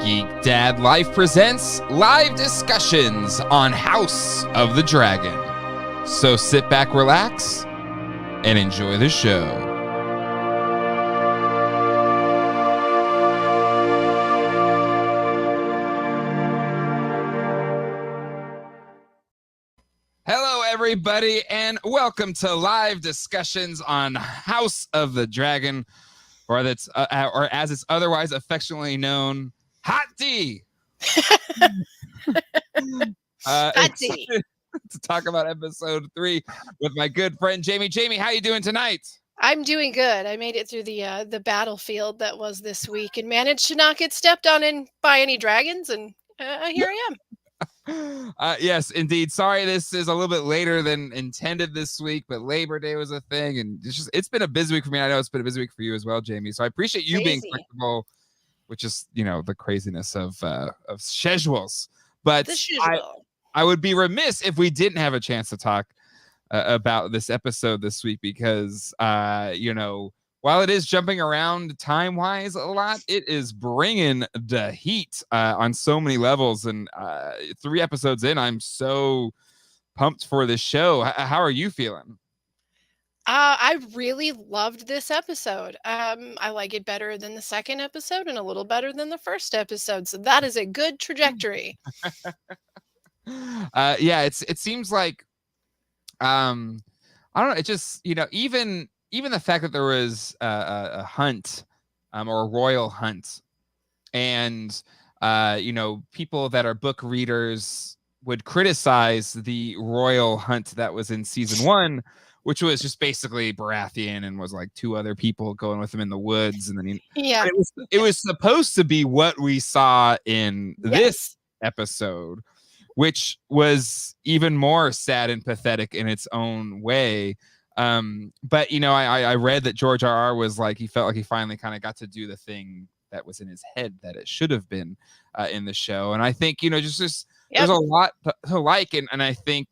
Geek Dad Life presents live discussions on House of the Dragon. So sit back, relax, and enjoy the show. Hello, everybody, and welcome to live discussions on House of the Dragon, or as it's otherwise affectionately known, Hot D. Hot D. To talk about episode 3 with my good friend Jamie. Jamie, how you doing tonight? I'm doing good. I made it through the battlefield that was this week and managed to not get stepped on by any dragons, and here I am. Yes, indeed. Sorry, this is a little bit later than intended this week, but Labor Day was a thing, and it's been a busy week for me. I know it's been a busy week for you as well, Jamie. So I appreciate you being flexible, which is the craziness of schedules. But I would be remiss if we didn't have a chance to talk about this episode this week because while it is jumping around time-wise a lot, it is bringing the heat on so many levels. And 3 episodes in, I'm so pumped for this show. How are you feeling? I really loved this episode. I like it better than the second episode and a little better than the first episode. So that is a good trajectory. It seems like, I don't know. It just, even the fact that there was a hunt or a royal hunt and, people that are book readers would criticize the royal hunt that was in season 1, which was just basically Baratheon and was like 2 other people going with him in the woods. And then it was supposed to be what we saw in this episode, which was even more sad and pathetic in its own way. But I read that George R.R. was like, he felt like he finally kind of got to do the thing that was in his head that it should have been in the show. And I think, there's a lot to like. And I think,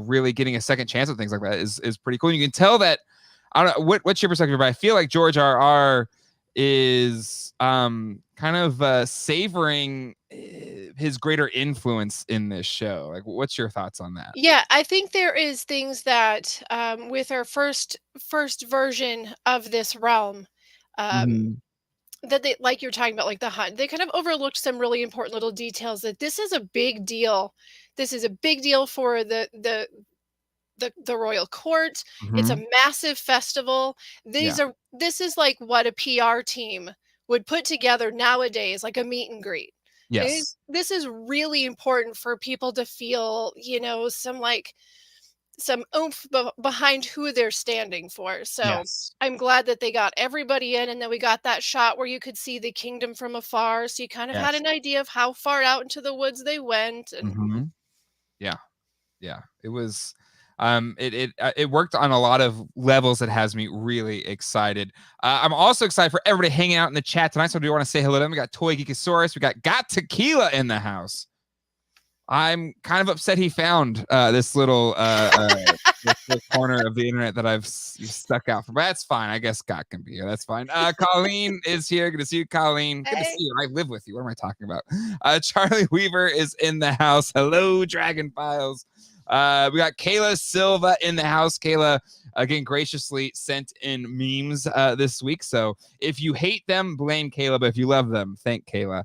really getting a second chance at things like that is pretty cool. You can tell that, I don't know, what's your perspective, but I feel like George R.R. is kind of savoring his greater influence in this show. Like, what's your thoughts on that? Yeah, I think there is things that with our first version of this realm, that they, like you're talking about, like the hunt, they kind of overlooked some really important little details. That this is a big deal. This is a big deal for the royal court. It's a massive festival. This is like what a PR team would put together nowadays, like a meet and greet. Yes. This is really important for people to feel, some oomph behind who they're standing for. So I'm glad that they got everybody in, and then we got that shot where you could see the kingdom from afar. So you kind of had an idea of how far out into the woods they went. And yeah, it was, it worked on a lot of levels that has me really excited. I'm also excited for everybody hanging out in the chat tonight. So do you want to say hello to them? We got Toy Geekosaurus. We got Tequila in the house. I'm kind of upset he found this little corner of the internet that I've stuck out from. But that's fine. I guess Scott can be here. That's fine. Colleen is here. Good to see you, Colleen. Good to see you. I live with you. What am I talking about? Charlie Weaver is in the house. Hello, Dragon Files. We got Kayla Silva in the house. Kayla, again, graciously sent in memes this week. So if you hate them, blame Kayla. But if you love them, thank Kayla.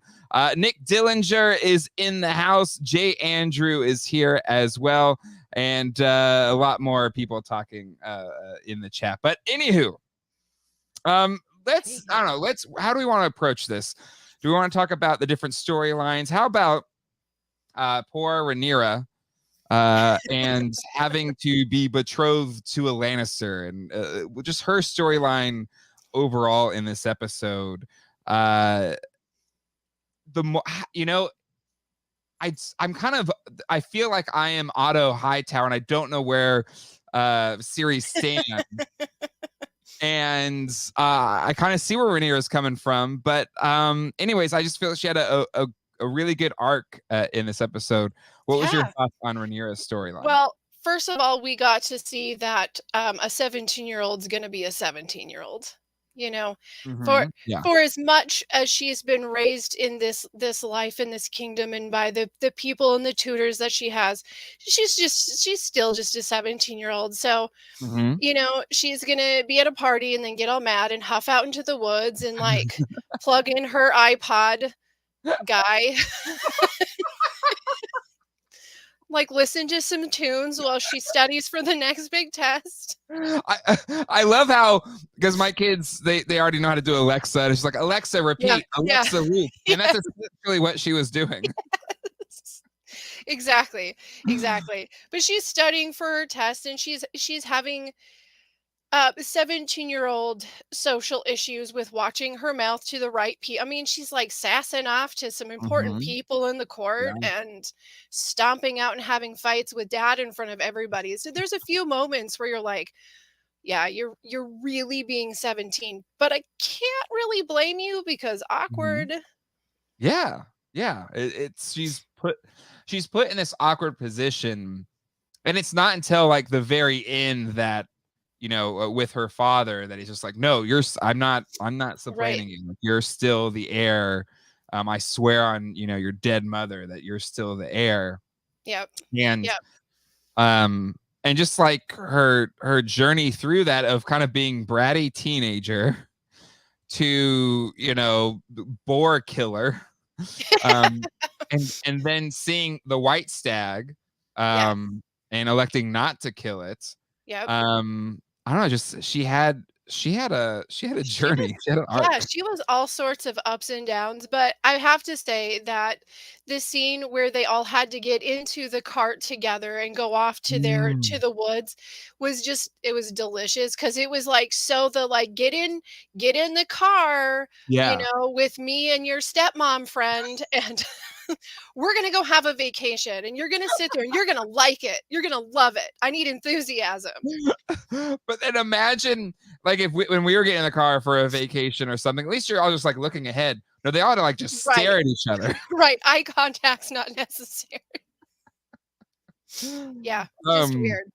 Nick Dillinger is in the house. Jay Andrew is here as well. And a lot more people talking in the chat. But anywho, how do we want to approach this? Do we want to talk about the different storylines? How about poor Rhaenyra? And having to be betrothed to a Lannister, and just her storyline overall in this episode. I feel like I am Otto Hightower, and I don't know where series stand. And I kind of see where Rhaenyra is coming from, but anyways, I just feel like she had a really good arc in this episode. What was your thoughts on Rhaenyra's storyline? Well, first of all, we got to see that a 17-year-old's going to be a 17-year-old. you know, for Yeah. for as much as she's been raised in this life in this kingdom and by the people and the tutors that she has, she's still just a 17-year-old. So, Hmm. she's gonna be at a party and then get all mad and huff out into the woods and like plug in her iPod guy, like listen to some tunes while she studies for the next big test. I love how, because my kids, they already know how to do Alexa. And it's like, Alexa, Yeah, repeat, yeah. Alexa, read. And that's essentially what she was doing. Exactly, exactly. But she's studying for her test and she's having 17-year-old social issues with watching her mouth to the right I mean, she's like sassing off to some important Hmm. people in the court Yeah. and stomping out and having fights with dad in front of everybody. So there's a few moments where you're like, yeah, you're really being 17, but I can't really blame you because Hmm. awkward. Yeah. Yeah. It's she's put in this awkward position. And it's not until like the very end that, with her father, that he's just like, no, I'm not Right. supplanting you. Like, you're still the heir. I swear on, your dead mother that you're still the heir. Yep. And Yep. um and just like her journey through that of kind of being bratty teenager to, boar killer, um and then seeing the white stag, Yeah. um and electing not to kill it. Yep. I don't know, just she had a She was journey, she had an yeah, arc. she was all sorts of ups and downs, but I have to say that the scene where they all had to get into the cart together and go off to Mm, the woods was just it was delicious because it was like so the like get in the car, yeah. with me and your stepmom friend and we're gonna go have a vacation and you're gonna sit there and you're gonna like it. You're gonna love it. I need enthusiasm. But then imagine, like, if when we were getting in the car for a vacation or something, at least you're all just like looking ahead. No, they ought to like just Right. stare at each other. Right. Eye contact's not necessary. Yeah, just um weird.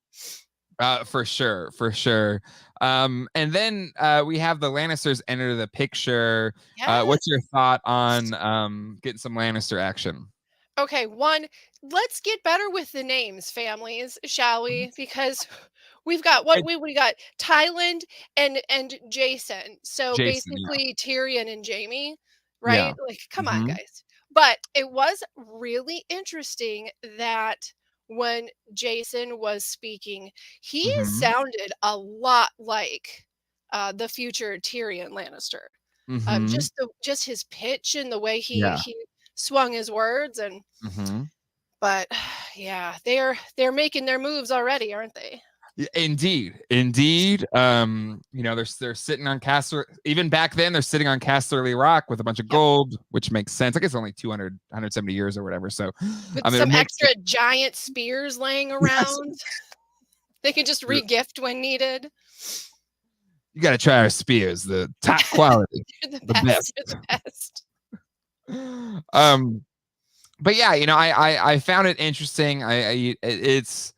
for sure, for sure. And then we have the Lannisters enter the picture. Yes. What's your thought on getting some Lannister action? Okay, one, let's get better with the names, families, shall we? Because we've got Hey, we got Tyland and Jason. So Jason, yeah. basically Tyrion and Jamie, Yeah. right? Like, come on, Hmm. guys. But it was really interesting that when Jason was speaking, he Hmm. sounded a lot like the future Tyrion Lannister. Hmm. Just his pitch and the way he Yeah. he swung his words and Hmm. but yeah, they're making their moves already, aren't they? Indeed, indeed. They're sitting on Castle. Even back then, they're sitting on Casterly Rock with a bunch of Yep. gold, which makes sense. I guess only 200, 170 years or whatever. So, With I mean, it some makes extra giant spears laying yes. around. They could just regift when needed. You got to try our spears, the top quality, They're the the best. best. They're the best. um, but yeah, I found it interesting. It's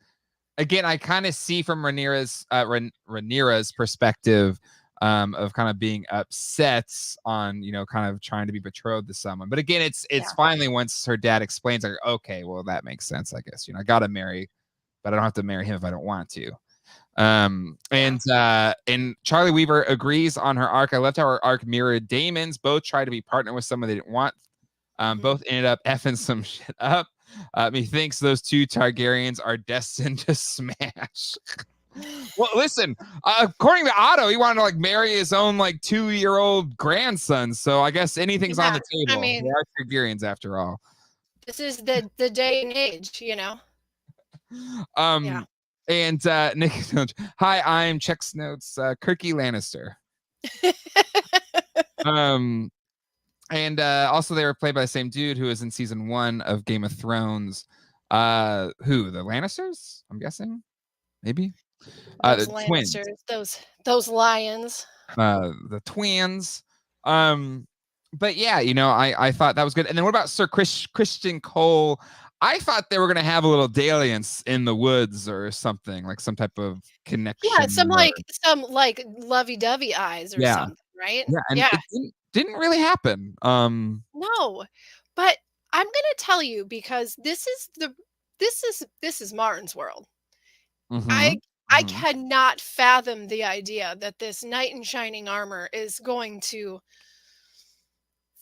again, I kind of see from Rhaenyra's perspective, of kind of being upset on, kind of trying to be betrothed to someone. But again, it's Yeah. finally once her dad explains, like, okay, well, that makes sense, I guess. I gotta marry, but I don't have to marry him if I don't want to. Yeah. And Charlie Weaver agrees on her arc. I loved how her arc mirrored Damon's. Both tried to be partnered with someone they didn't want. Mhm. Both ended up effing some shit up. Methinks those two Targaryens are destined to smash. Well, listen, according to Otto, he wanted to like marry his own like 2-year-old grandson. So I guess anything's on Yeah. the I table. They mean, are Targaryens after all. this is the day and age. Yeah. Um, and Nick, hi, I'm Checks Notes, Kirky Lannister. Um, and also they were played by the same dude who was in season 1 of Game of Thrones. Who, the Lannisters? I'm guessing, maybe. Those The twins. Lannisters, those lions. The twins. But yeah, I thought that was good. And then what about Sir Christian Cole? I thought they were gonna have a little dalliance in the woods or something, like some type of Yeah, connection. Or some like lovey-dovey eyes or yeah, something, right? Yeah, and Yeah. it didn't really happen. No. But I'm gonna tell you because this is Martin's world. I Mhm, I mhm. cannot fathom the idea that this knight in shining armor is going to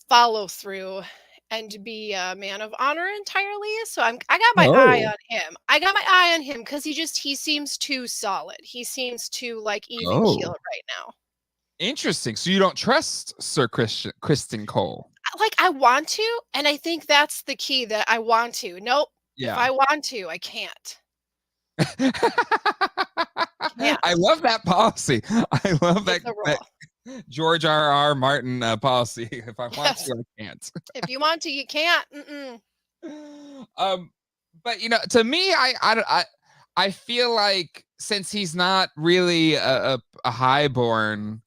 follow through and be a man of honor entirely. So I got my eye Oh, on him. I got my eye on him because he seems too solid. He seems too like even keeled oh, right now. interesting. So you don't trust Sir Kristen Cole? Like I want to, and I think that's the key that I want to. Nope. If Yeah. I want to, I can't. I Can't. love that policy. I love It's a that rule. George R. Martin policy. If I want Yes. to, I can't. If you want to, you can't. Mm-mm. Um, but to me, I feel like since he's not really a highborn,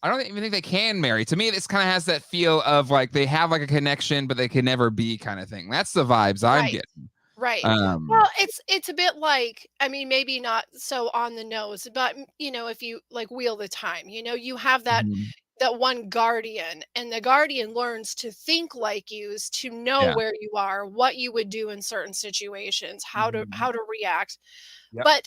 I don't even think they can marry. To me, this kind of has that feel of like they have like a connection, but they can never be kind of thing. That's the vibes I'm Right. getting. Right. Um, Well, it's a bit like, I mean, maybe not so on the nose, but if you like Wheel the Time, you have mhm. that one guardian, and the guardian learns to think like you, to know Yeah. where you are, what you would do in certain situations, Mhm. how to react. Yep.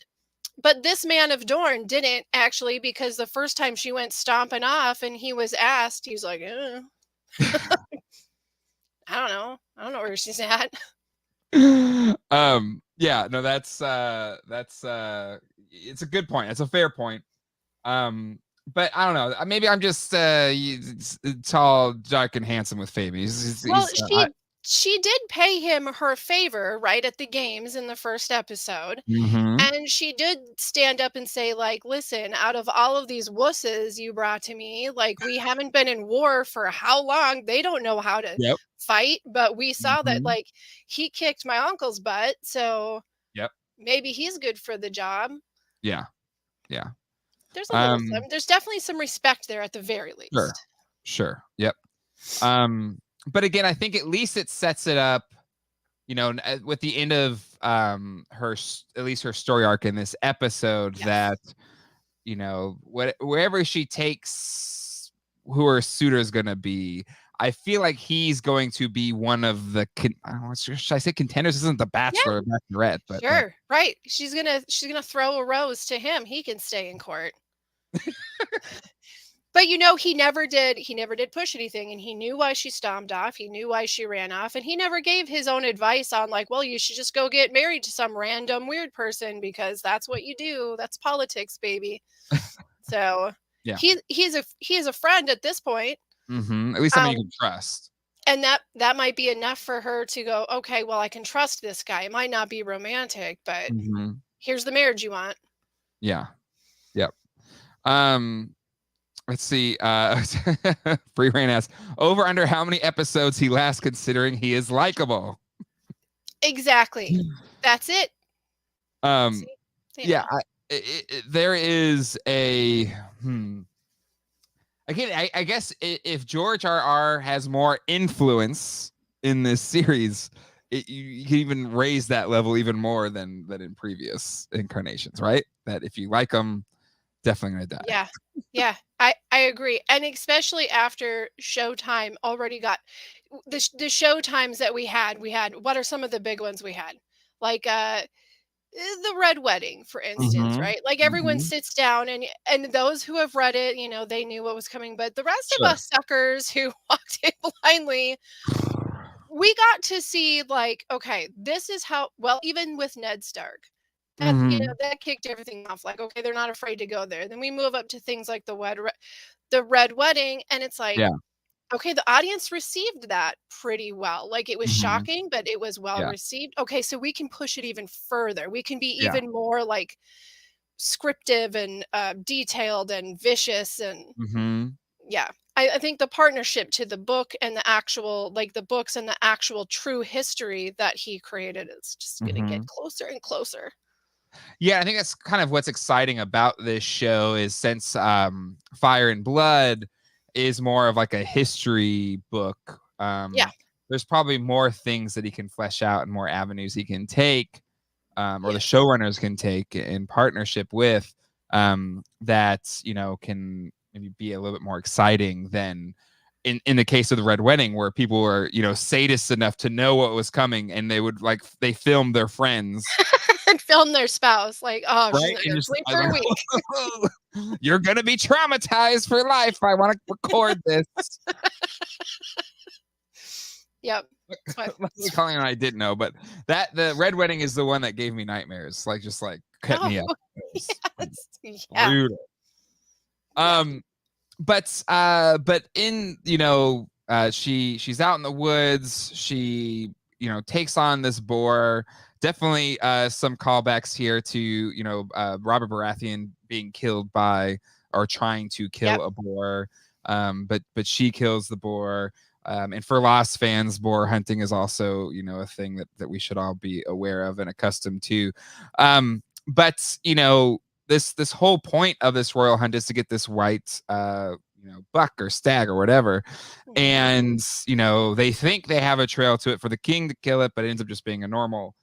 But this man of Dorne didn't actually, because the first time she went stomping off and he was asked, he's like, I don't know where she's at. Yeah, no, that's it's a good point. It's a fair point. But I don't know. Maybe I'm just tall, dark, and handsome with Fabi. Well, I, she did pay him her favor right at the games in the first episode. mm-hmm. And she did stand up and say, like, listen, out of all of these wusses you brought to me, like, we haven't been in war for how long? They don't know how to Yep. fight, but we saw that, Mm-hmm. like, he kicked my uncle's butt. So Yep. maybe he's good for the job. Yeah. Yeah. There's definitely some respect there at the very Sure. least. Sure. Yep. But again, I think at least it sets it up, with the end of at least her story arc in this episode, Yes. that wherever she takes who her suitor is going to be, I feel like he's going to be one of the I don't know, should I say contenders? This isn't the Yeah, Bachelor or Bachelorette, but like sure. Right. She's gonna throw a rose to him. He can stay in court. But he never did push anything, and he knew why she stomped off, he knew why she ran off, and he never gave his own advice on like, "Well, you should just go get married to some random weird person because that's what you do. That's politics, baby." So, yeah. he is a friend at this point, At least somebody you um, can trust. and that might be enough for her to go, "Okay, well, I can trust this guy. It might not be romantic, but hmm here's the marriage you want." Yeah. Yep. Um, let's see. Free Rain asks, over under how many episodes he lasts considering he is likable. Exactly. That's it. Um, See? You yeah, know. there is a again. I guess if George R. has more influence in this series, you can even raise that level even more than in previous incarnations, right? That if you like them, definitely gonna die. Yeah. Yeah, I agree, and especially after Showtime already got the Showtimes that we had what are some of the big ones we had? Like, the Red Wedding, for instance, Mm-hmm. right? Like, everyone Mm-hmm. sits down, and those who have read it, they knew what was coming, but the rest of Sure. us suckers who walked in blindly, we got to see, like, okay, this is how well, even with Ned Stark, Mm-hmm. that kicked everything off, like, okay, they're not afraid to go there. Then we move up to things like the Red Wedding, and it's like, Yeah. okay, the audience received that pretty well. Like, it was Mm-hmm. shocking, but it was well Yeah. received. Okay, so we can push it even further. We can be Yeah. even more, like, scriptive and, detailed and vicious, and Mm-hmm. yeah. I think the partnership to the book and the actual like, the books and the actual true history that he created is just gonna Mm-hmm. get closer and closer. Yeah, I think that's kind of what's exciting about this show is since Fire and Blood is more of like a history book. Yeah, There's probably more things that he can flesh out and more avenues he can take, or the yes. showrunners can take in partnership with, that can maybe be a little bit more exciting than in the case of the Red Wedding, where people were, sadists enough to know what was coming, and they filmed their friends, And film their spouse, like, "Oh, she's right? not And gonna just sleep I for was a week." like, you're gonna be traumatized for life. I want to record this. Yep. But Luckily, Colleen and I didn't know, but that the Red Wedding is the one that gave me nightmares. Like, just like cut oh, me up. It was yes. Yeah. brutal. Yeah. Um, but in she's out in the woods. She takes on this boar. Definitely some callbacks here to Robert Baratheon being killed by or trying to Yep. kill a boar. But she kills the boar. And for Lost fans, boar hunting is also a thing that we should all be aware of and accustomed to. But this whole point of this royal hunt is to get this white buck or stag or whatever. Mhm. And they think they have a trail to it for the king to kill it, but it ends up just being a normal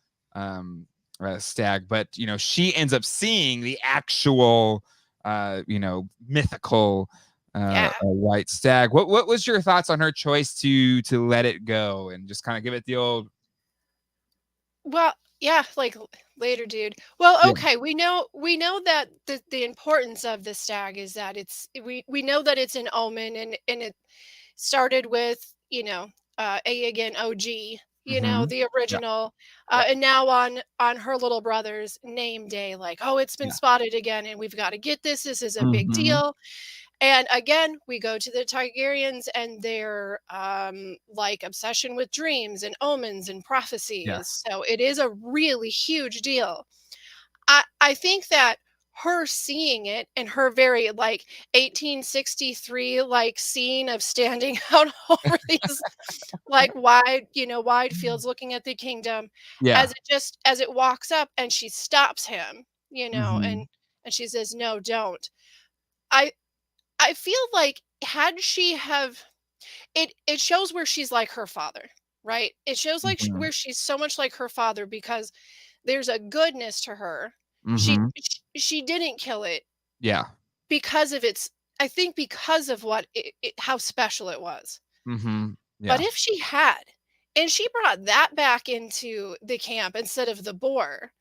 stag. But she ends up seeing the actual mythical Yeah. white stag. What was your thoughts on her choice to let it go and just kind of give it the old Well, yeah, like later, dude. Well, yeah. okay, we know that the importance of the stag is that we know that it's an omen, and it started with, Aegon OG, Mm-hmm. the Yeah. original, Yep. and now on her little brother's name day, like, oh, it's been Yeah. spotted again, and we've got to get this. This is a big Mm-hmm. deal. And again, we go to the Targaryens and their like obsession with dreams and omens and prophecies. Yes. So it is a really huge deal. I think that her seeing it and her very like 1863 like scene of standing out over these like wide fields looking at the kingdom, Yeah. as it walks up and she stops him, Mm-hmm. and she says, no, don't. I i feel like had she have it shows where she's like her father, right? It shows like Mm-hmm. where she's so much like her father because there's a goodness to her. Mm-hmm. She didn't kill it Yeah. because of its, I think because of what how special it was. Mm-hmm. But Yeah. if she had, and she brought that back into the camp instead of the boar,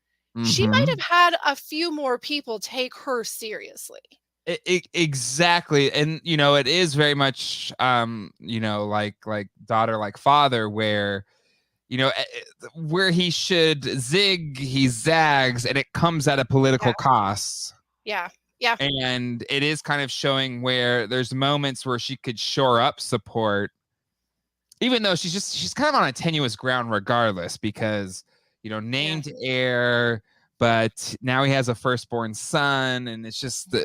she might Mm-hmm. have had a few more people take her seriously. Exactly. And it is very much like daughter like father, where where he should zig he zags, and it comes at a Yeah, political cost. yeah, yeah, And it is kind of showing where there's moments where she could shore up support, even though she's kind of on a tenuous ground regardless, because yeah, named heir, but now he has a firstborn son, and it's just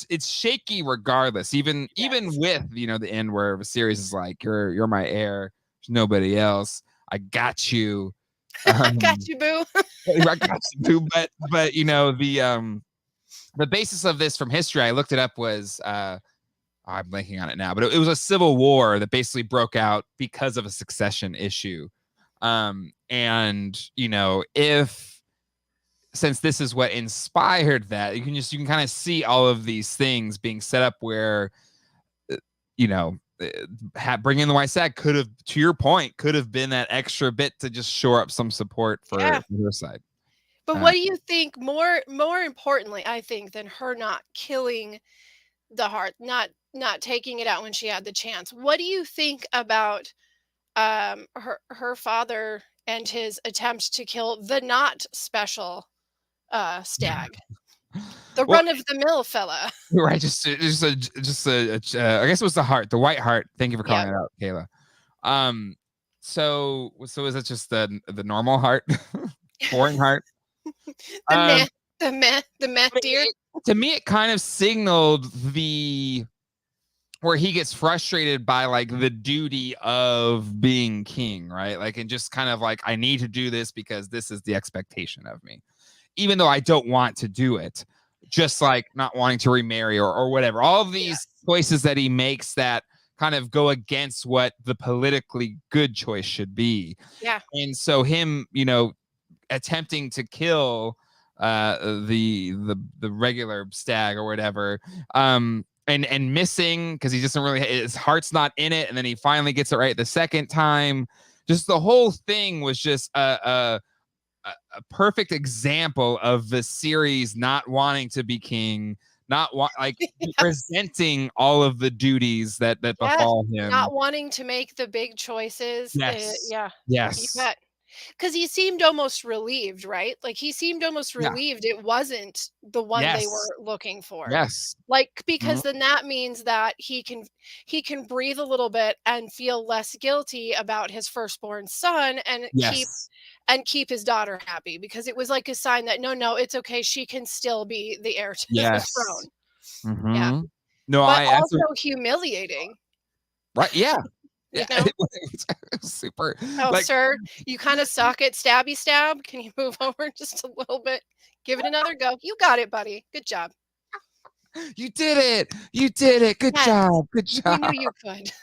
it's shaky regardless, even yes. with the end where Viserys is like, you're my heir, there's nobody else, I got you. Got um you, boo. I got you too. But the basis of this from history, I looked it up, was I'm blanking on it now, but it was a civil war that basically broke out because of a succession issue. And if since this is what inspired that, you can kind of see all of these things being set up where uh, you know bringing the white stag could have, to your point, could have been that extra bit to just shore up some support Yeah. for her side. But uh, what do you think more importantly, I think, than her not killing the heart, not taking it out when she had the chance? What do you think about her father and his attempt to kill the not special stag? The well, run of the mill fella. right, I guess it was the heart, the white heart. Thank you for calling Yep. it out, Kayla. So is it just the normal heart? Boring heart? The um meh, the meh deer. to me it kind of signaled the where he gets frustrated by like the duty of being king, right? Like, and just kind of like, I need to do this because this is the expectation of me, even though I don't want to do it. Just like not wanting to remarry or whatever. All of these Yes. choices that he makes that kind of go against what the politically good choice should be. Yeah. And so him, attempting to kill the regular stag or whatever, and missing because he doesn't really, his heart's not in it, and then he finally gets it right the second time. Just the whole thing was just a perfect example of the series not wanting to be king, like resenting all of the duties that Yeah, befall him. not wanting to make the big choices, Yes. yeah, you Yes. bet. 'Cause he seemed almost relieved, right? Like, he seemed almost Yeah. relieved it wasn't the one they Yes. were looking for. Yes. Like, Mhm. because then that means that he can breathe a little bit and feel less guilty about his firstborn son Yes. and keep his daughter happy because it was like a sign that, "No, no, it's okay, she can still be the heir to the Yes. throne." Yeah, Mhm. No, but I that's also humiliating, right, yeah. you Yeah, know? it was super, "Oh, like, sir, you kinda suck at stabby stab. Can you move over just a little bit? Give it another go. You got it, buddy. Good job." "You did it! You did it! Good "Yes, job, good we job." knew you could."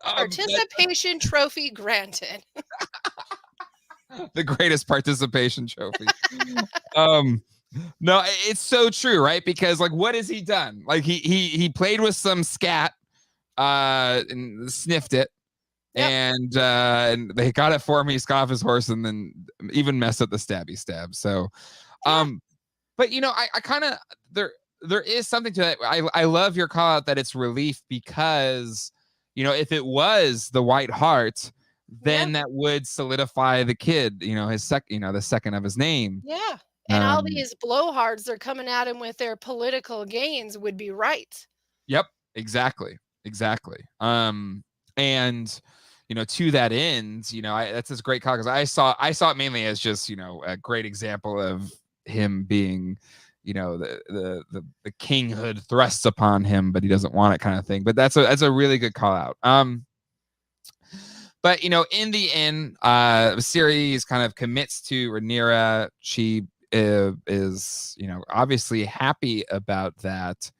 But Participation trophy granted. the greatest participation trophy. Um, no, it's so true, right? Because, like, what has he done? Like, he played with some scat, and sniffed it, Yep. and they got it for him. He got off his horse and then even messed up the stabby stab. So, Yeah, um, but I kind of, there is something to that. I love your call out that it's relief because if it was the White Hart, yeah, then that would solidify the kid. His the second of his name. yeah, and all Um, these blowhards they're coming at him with their political gains would be right. yep, exactly, exactly. And to that end, that's this great call because I saw it mainly as just a great example of him being the kinghood thrusts upon him, but he doesn't want it, kind of thing. But that's a really good call out. But in the end, the series kind of commits to Rhaenyra. She is obviously happy about that.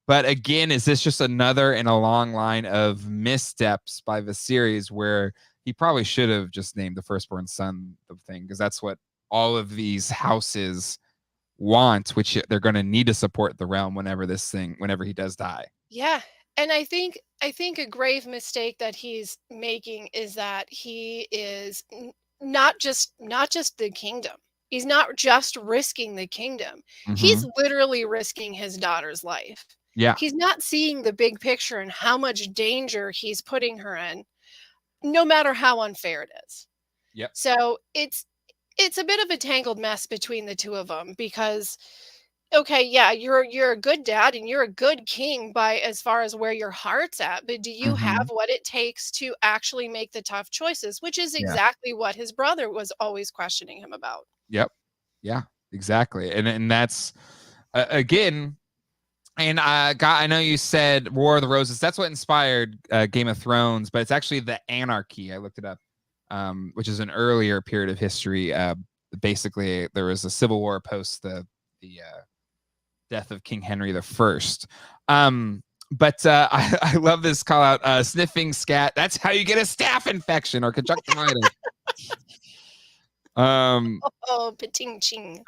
But again, is this just another in a long line of missteps by the series where he probably should have just named the firstborn son the thing, because that's what all of these houses want, which they're going to need to support the realm whenever he does die. Yeah, and I think a grave mistake that he's making is that he is not just the kingdom. He's not just risking the kingdom. He's Hmm. literally risking his daughter's life. Yeah. He's not seeing the big picture and how much danger he's putting her in, no matter how unfair it is. Yep. So it's a bit of a tangled mess between the two of them because okay, yeah, you're a good dad and you're a good king by as far as where your heart's at, but do you have Hmm. what it takes to actually make the tough choices, which is Yeah. exactly what his brother was always questioning him about. Yep. Yeah. Exactly. And that's again. And I know you said War of the Roses. That's what inspired Game of Thrones, but it's actually the Anarchy. I looked it up, which is an earlier period of history. Basically, there was a civil war post the death of King Henry the First. But I love this call out: sniffing scat. That's how you get a staph infection or conjunctivitis. Um, Oh, pating ching.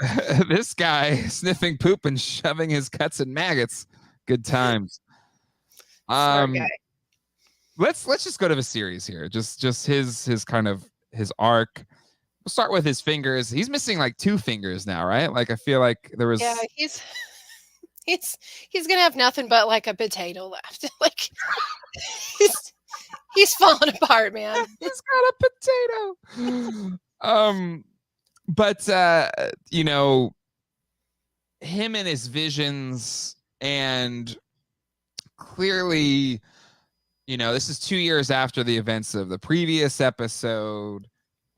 this guy sniffing poop and shoving his cuts and maggots. Good times. Smart guy. Um, let's just go to the series here. Just his kind of his arc. We'll start with his fingers. He's missing like two fingers now, right? Like I feel like there Yeah, was. he's he's gonna have nothing but like a potato left. Like he's he's falling apart, man. He's got a potato. But him and his visions, and clearly, this is 2 years after the events of the previous episode.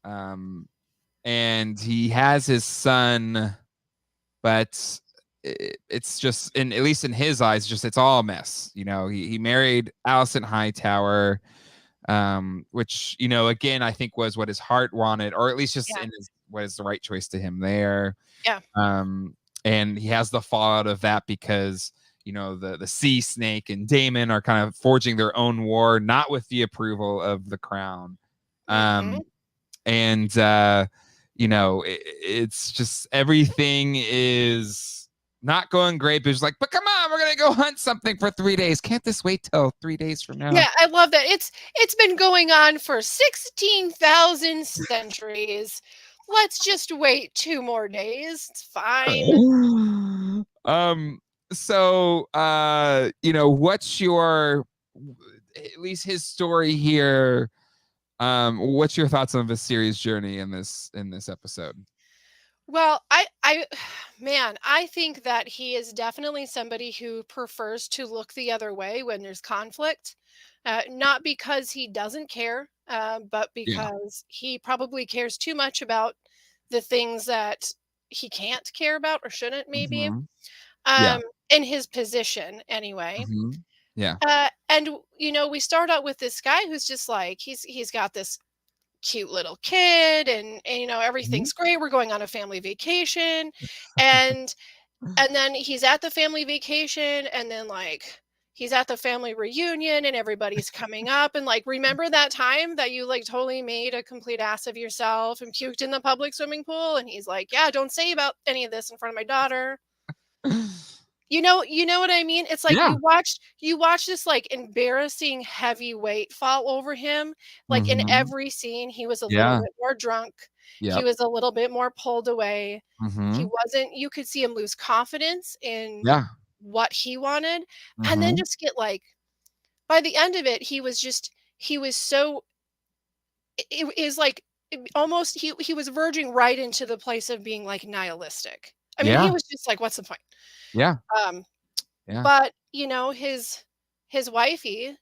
And he has his son, but it's just, at least in his eyes, just it's all a mess. He married Allison Hightower, which again I think was what his heart wanted, or at least just Yeah, was the right choice to him there. yeah. Um, and he has the fallout of that because the sea snake and Damon are kind of forging their own war, not with the approval of the crown. Mhm. Um, and it's just everything is not going great, but it's like, but come on, we're gonna go hunt something for 3 days. Can't this wait till 3 days from now? Yeah, I love that. It's been going on for 16,000 centuries. Let's just wait 2 more days. It's fine. um so what's your, at least his story here, what's your thoughts on Viserys' journey in this episode? Well, man, I think that he is definitely somebody who prefers to look the other way when there's conflict. Not because he doesn't care, but Yeah. because he probably cares too much about the things that he can't care about or shouldn't, maybe. Hmm. Yeah. Um, in his position, anyway. Hmm. Yeah. And we start out with this guy who's just like he's got this cute little kid, and Mhm. everything's great. We're going on a family vacation, and then he's at the family vacation, and then like he's at the family reunion, and everybody's coming up and like, remember that time that you like totally made a complete ass of yourself and puked in the public swimming pool? And he's like, yeah, don't say about any of this in front of my daughter. You know what I mean? It's like Yeah. you watch this, like, embarrassing heavy weight fall over him, like, in Mhm. every scene, he was a little Yeah. bit more drunk, he Yep. was a little bit more pulled away, he Mhm. wasn't you could see him lose confidence in Yeah. what he wanted, and then Mhm. just get, like by the end of it, he was so it is like, almost he was verging right into the place of being, like, nihilistic. I mean, he Yeah. was just like, "What's the point?" Yeah. Um Yeah. But, his wifey,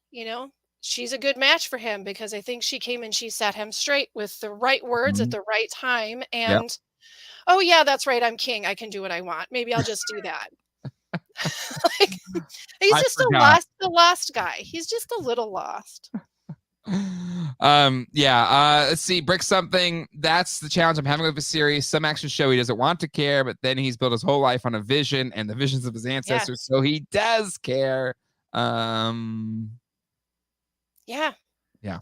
she's a good match for him because I think she came and she set him straight with the right words at Mhm. the right time, Yep. and, "Oh, yeah, that's right, I'm king, I can do what I want. Maybe I'll just do that." Like, he's I just forgot. a lost guy. He's just a little lost. Yeah, let's see, brick something. That's the challenge I'm having with the series. Some actions show he doesn't want to care, but then he's built his whole life on a vision and the visions of his ancestors, Yes. so he does care. Um, Yeah. yeah.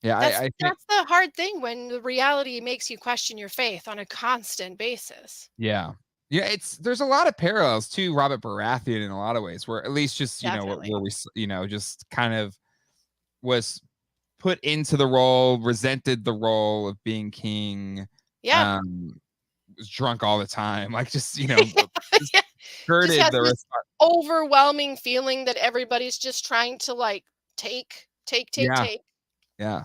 Yeah, That's I think, that's the hard thing when the reality makes you question your faith on a constant basis. yeah. Yeah, there's a lot of parallels to Robert Baratheon in a lot of ways, where at least just, Definitely. where we just kind of was put into the role, resented the role of being king, Yeah. um, was drunk all the time, like just, just Yeah. Just skirted has the this overwhelming feeling that everybody's just trying to, like, take, take, take, yeah, take. yeah.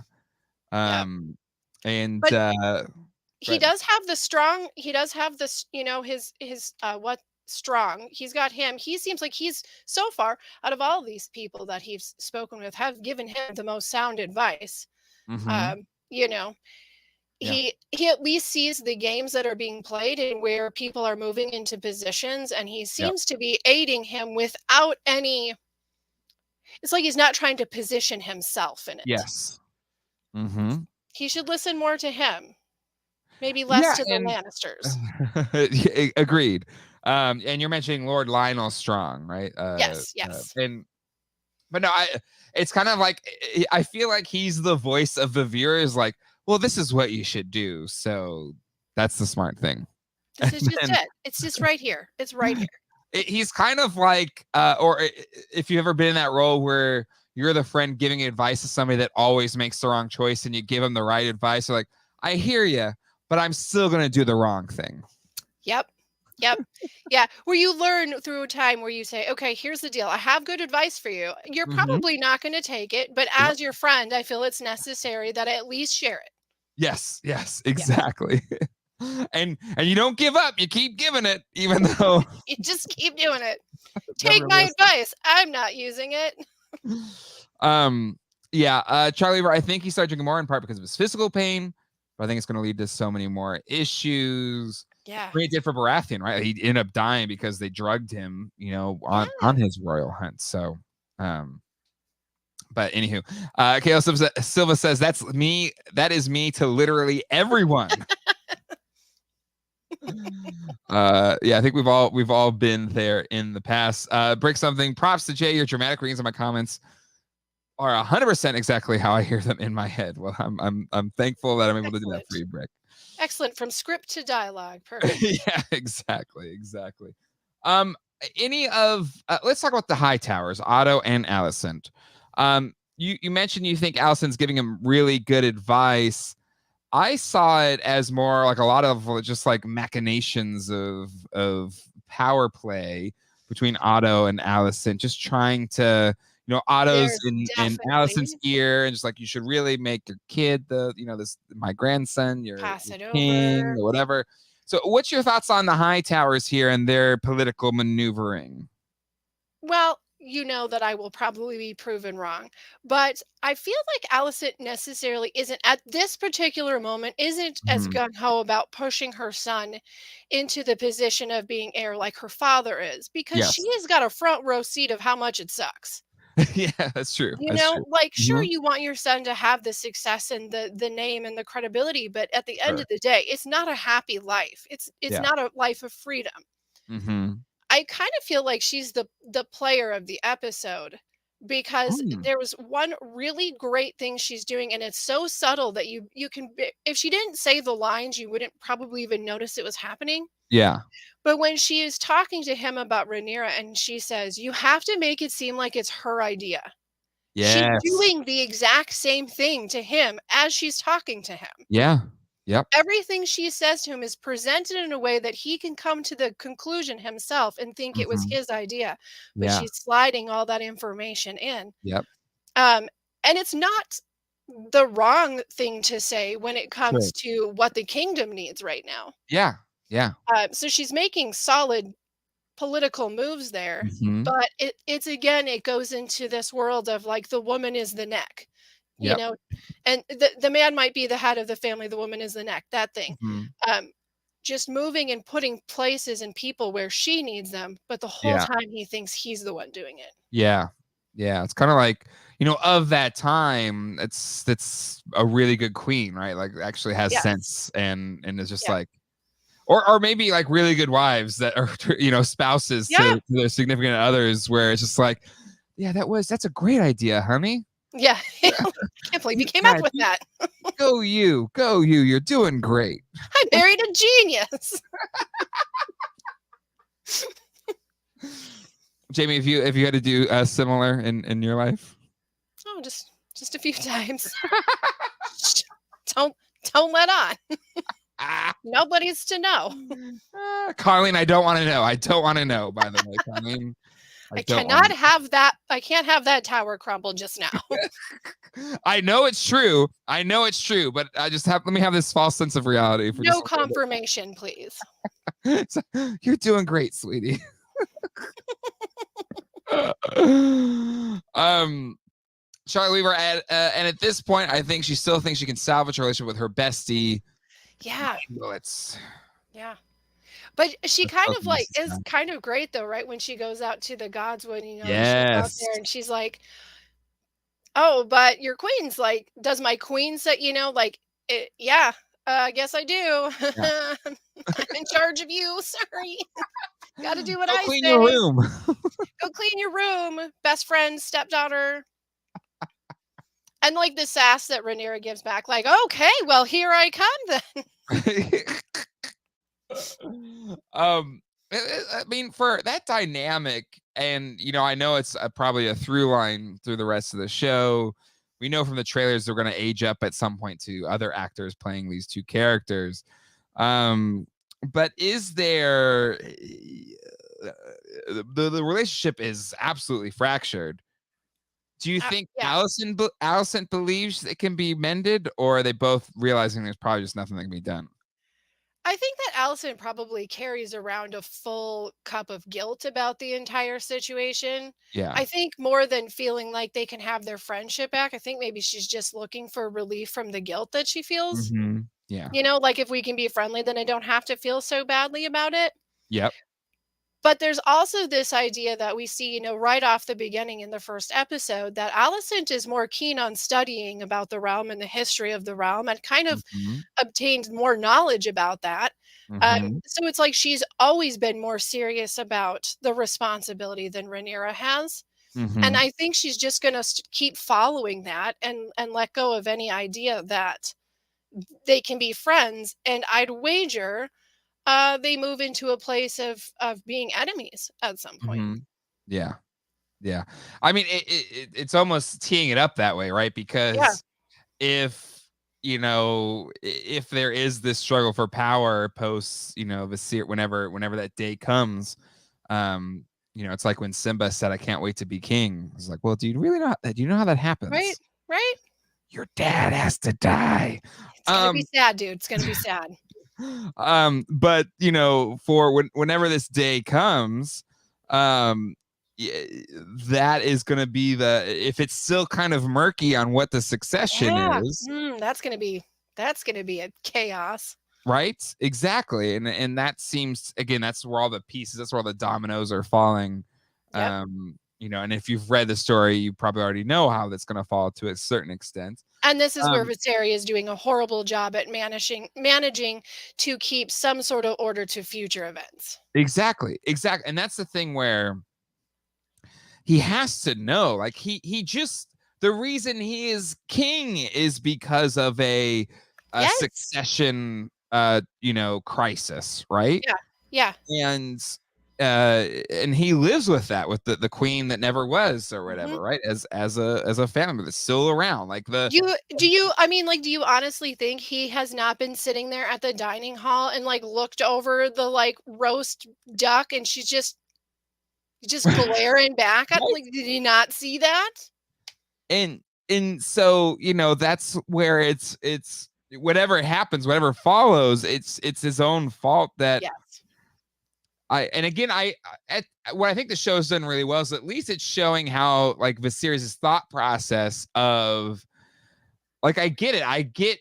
Yeah. Um, and But but he does have this, what strong. He's got him. He seems like he's so far out of all these people that he's spoken with have given him the most sound advice. mhm, Um, you know, yeah, he at least sees the games that are being played and where people are moving into positions, and he yep, seems to be aiding him without any. It's like he's not trying to position himself in it. yes, mhm, He should listen more to him, maybe less yeah, to the and Lannisters. yeah, agreed. And you're mentioning Lord Lionel Strong, right? Yes, yes. And but no, it's kind of like I feel like he's the voice of the viewers, like, well, this is what you should do, so that's the smart thing. This And is just then it. It's just right here. It's right here. he's kind of like, or if you've ever been in that role where you're the friend giving advice to somebody that always makes the wrong choice, and you give them the right advice, they're like, I hear you, but I'm still gonna do the wrong thing. Yep. Yep. Yeah, where you learn through a time where you say, "Okay, here's the deal. I have good advice for you. You're Hmm. probably not gonna take it, but Yep. as your friend, I feel it's necessary that I at least share it." Yes. Yes. Yeah. Exactly. And you don't give up. You keep giving it, even though You just keep doing it. Take never my listen. advice. I'm not using it. Um. Yeah. Charlie, I think he started drinking more in part because of his physical pain, but I think it's going to lead to so many more issues. Yeah. I mean, it did for Baratheon, right? He ended up dying because they drugged him, on Yeah. his royal hunt. So, um, but anywho, Kayla Silva says that's me. That is me to literally everyone. Yeah, I think we've all been there in the past. Brick something. Props to Jay. Your dramatic readings of my comments are 100% exactly how I hear them in my head. Well, I'm thankful that I'm able to do that for Excellent. you, Brick. Excellent. From script to dialogue. Perfect. Yeah, exactly. Um, any of let's talk about the High Towers, Otto and Alicent. You mentioned you think Alicent's giving him really good advice. I saw it as more like a lot of just like machinations of power play between Otto and Alicent, just trying to, Otto's There's in Alicent's definitely ear, and just like, you should really make your kid this my grandson, pass your it king over. or whatever. So, what's your thoughts on the High Towers here and their political maneuvering? Well, you know that I will probably be proven wrong, but I feel like Alicent necessarily isn't at this particular moment isn't as Mhm. gung ho about pushing her son into the position of being heir like her father is, because she Yes. has got a front row seat of how much it sucks. Yeah, that's true. You That's know, true. like, sure, Mhm. you want your son to have the success and the name and the credibility, but at the end Sure. of the day, it's not a happy life. It's Yeah. not a life of freedom. Mhm. I kind of feel like she's the player of the episode, because Mm. there was one really great thing she's doing, and it's so subtle that you can if she didn't say the lines, you wouldn't probably even notice it was happening. Yeah. But when she is talking to him about Rhaenyra and she says, "You have to make it seem like it's her idea." She's Yes. doing the exact same thing to him as she's talking to him. Yeah. Yep. Everything she says to him is presented in a way that he can come to the conclusion himself and think it was Mhm. his idea, but Yeah. she's sliding all that information in. Yep. Um, and it's not the wrong thing to say when it Sure. comes to what the kingdom needs right now. Yeah. Yeah. So she's making solid political moves there, Mhm. but it's again, it goes into this world of like the woman is the neck, you Yep. know, and the man might be the head of the family, the woman is the neck, that thing. Mhm. Um, just moving and putting places and people where she needs them, but the whole Yeah. time he thinks he's the one doing it. Yeah. Yeah. It's kind of like, of that time, it's a really good queen, right? Like actually has Yes. sense and is just Yeah. like, or maybe like really good wives that are spouses Yeah. to their significant others, where it's just like, yeah, that's a great idea, honey. Yeah. I can't believe you came up Yeah, with that. go you, you're doing great. I married a genius. Jamie, if you had to do similar in your life. Oh, just a few times. don't don't let on. Ah, Nobody's to know. Colleen, I don't want to know. I don't want to know. By the way, Colleen, I I don't want cannot have that. I can't have that tower crumble just now. to. I know it's true. I know it's true, but let me have this false sense of reality for just No a little confirmation, please. bit. You're doing great, sweetie. um, Charlie Weaver, and at this point, I think she still thinks she can salvage her relationship with her bestie. Yeah. Well, it's Yeah. But she the kind fuck of is like this is guy? kind of great though, right? When she goes out to the Godswood, and she's out Yes. there and she's like, "Oh, but your queen's like, does my queen say, like, yeah, I guess I do. Yeah. I'm in charge of you. Sorry. Got to do what Go I clean your say. room. Go clean your room, best friend, stepdaughter." And like the sass that Rhaenyra gives back, like, "Okay, well, here I come then." um, I mean, for that dynamic, and I know it's probably a through line through the rest of the show. We know from the trailers they're going to age up at some point to other actors playing these two characters. Um, but is there the relationship is absolutely fractured. Do you think Yeah. Allison believes it can be mended, or are they both realizing there's probably just nothing that can be done? I think that Allison probably carries around a full cup of guilt about the entire situation. Yeah. I think more than feeling like they can have their friendship back, I think maybe she's just looking for relief from the guilt that she feels. Yeah. Like if we can be friendly, then I don't have to feel so badly about it. Yep. But there's also this idea that we see, right off the beginning in the first episode, that Alicent is more keen on studying about the realm and the history of the realm and kind of Mhm. obtained more knowledge about that. Mhm. So it's like she's always been more serious about the responsibility than Rhaenyra has. And Mhm. I think she's just going to keep following that and let go of any idea that they can be friends. And I'd wager they move into a place of being enemies at some point. Mhm. Yeah. Yeah. I mean, it's almost teeing it up that way, right? Yeah, Because if, if there is this struggle for power post, whenever that day comes, um, it's like when Simba said, "I can't wait to be king." It's like, well, do you know how that right, happens? right. Your dad has to die. It's gonna be Um, sad, dude. It's gonna be sad. but for whenever this day comes, um, that is going to be if it's still kind of murky on what the succession Yeah, is, that's gonna be a chaos. right? Exactly, and that seems, again, that's where all the dominoes are falling. Yep. And if you've read the story, you probably already know how that's going to fall to a certain extent. And this is where Um, Viserys is doing a horrible job at managing to keep some sort of order to future events. exactly, and that's the thing where he has to know, like, he just, the reason he is king is because of a Yes. succession crisis, right? Yeah. Yeah. And he lives with that, with the queen that never was, or Mhm. whatever, right? As a family that's still around, like the Do you I mean, like, do you honestly think he has not been sitting there at the dining hall and, like, looked over the, like, roast duck and she's just glaring back at him? right. Like, did he not see that? And so, that's where it's whatever happens, whatever follows, it's his own fault that Yes. and again, what I think the show's done really well is at least it's showing how, like, Viserys' thought process of, like, I get it. I get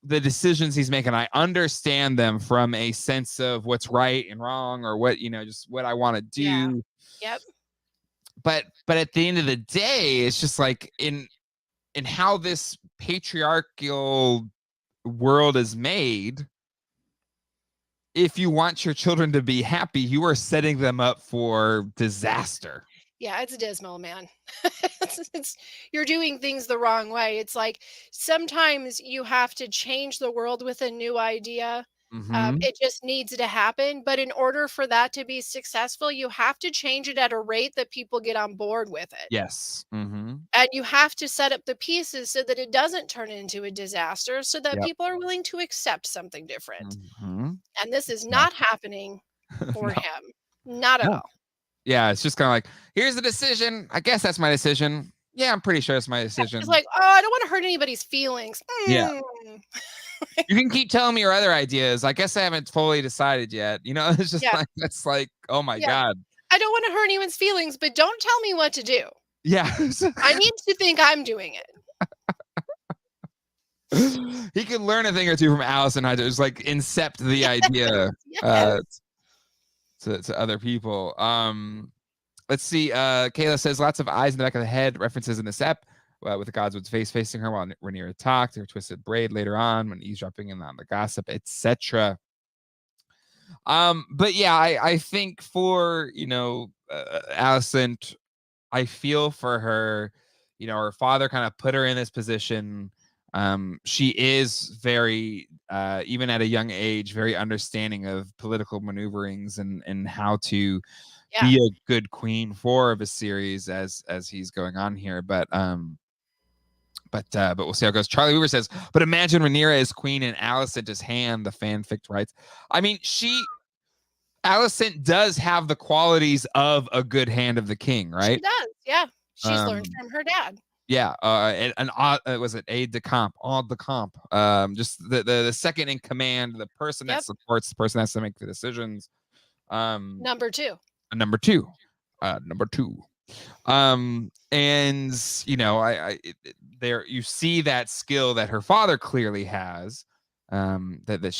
the decisions he's making. I understand them from a sense of what's right and wrong, or what, just what I want to Yeah. do. Yep. But at the end of the day, it's just like, in how this patriarchal world is made, if you want your children to be happy, you are setting them up for disaster. Yeah, it's dismal, man. It's you're doing things the wrong way. It's like sometimes you have to change the world with a new idea. Mhm. It just needs to happen, but in order for that to be successful, you have to change it at a rate that people get on board with it. Yes. Mhm. And you have to set up the pieces so that it doesn't turn into a disaster, so that Yep. people are willing to accept something different. Mhm. And this is not Exactly. happening for No. him. Not at No. all. Yeah, it's just kinda like, "Here's the decision. I guess that's my decision. Yeah, I'm pretty sure it's my Yeah, it's decision. like, "Oh, I don't wanna hurt anybody's feelings." Yeah. Mm. You can keep telling me your other ideas. I guess I haven't fully decided yet." It's just Yeah, like, that's like, oh my yeah. god. I don't wanna hurt anyone's feelings, but don't tell me what to do. Yeah. I need to think I'm doing it. He could learn a thing or two from Allison Hunter. Just like incept the idea Yes. uh to other people. Let's see. Kayla says lots of eyes in the back of the head references in this ep, with the Godswood's face facing her while Rhaenyra talked, her twisted braid later on when eavesdropping in on the gossip, etc. But yeah, I think for, Alicent, I feel for her. Her father kind of put her in this position. She is very, even at a young age, very understanding of political maneuverings, and how to Yeah. be a good queen for Viserys as he's going on here. But we'll see how it goes. Charlie Weaver says, but imagine Rhaenyra as queen and Alicent as hand, the fanfic writes. I mean, Alicent does have the qualities of a good hand of the king, She right? does, yeah. She's learned Um, from her dad. yeah, was it aide de camp, just the second in command, the person that Yep. supports, the person that has to make the decisions. Um, Number 2. number two, number two. And there you see that skill that her father clearly has, that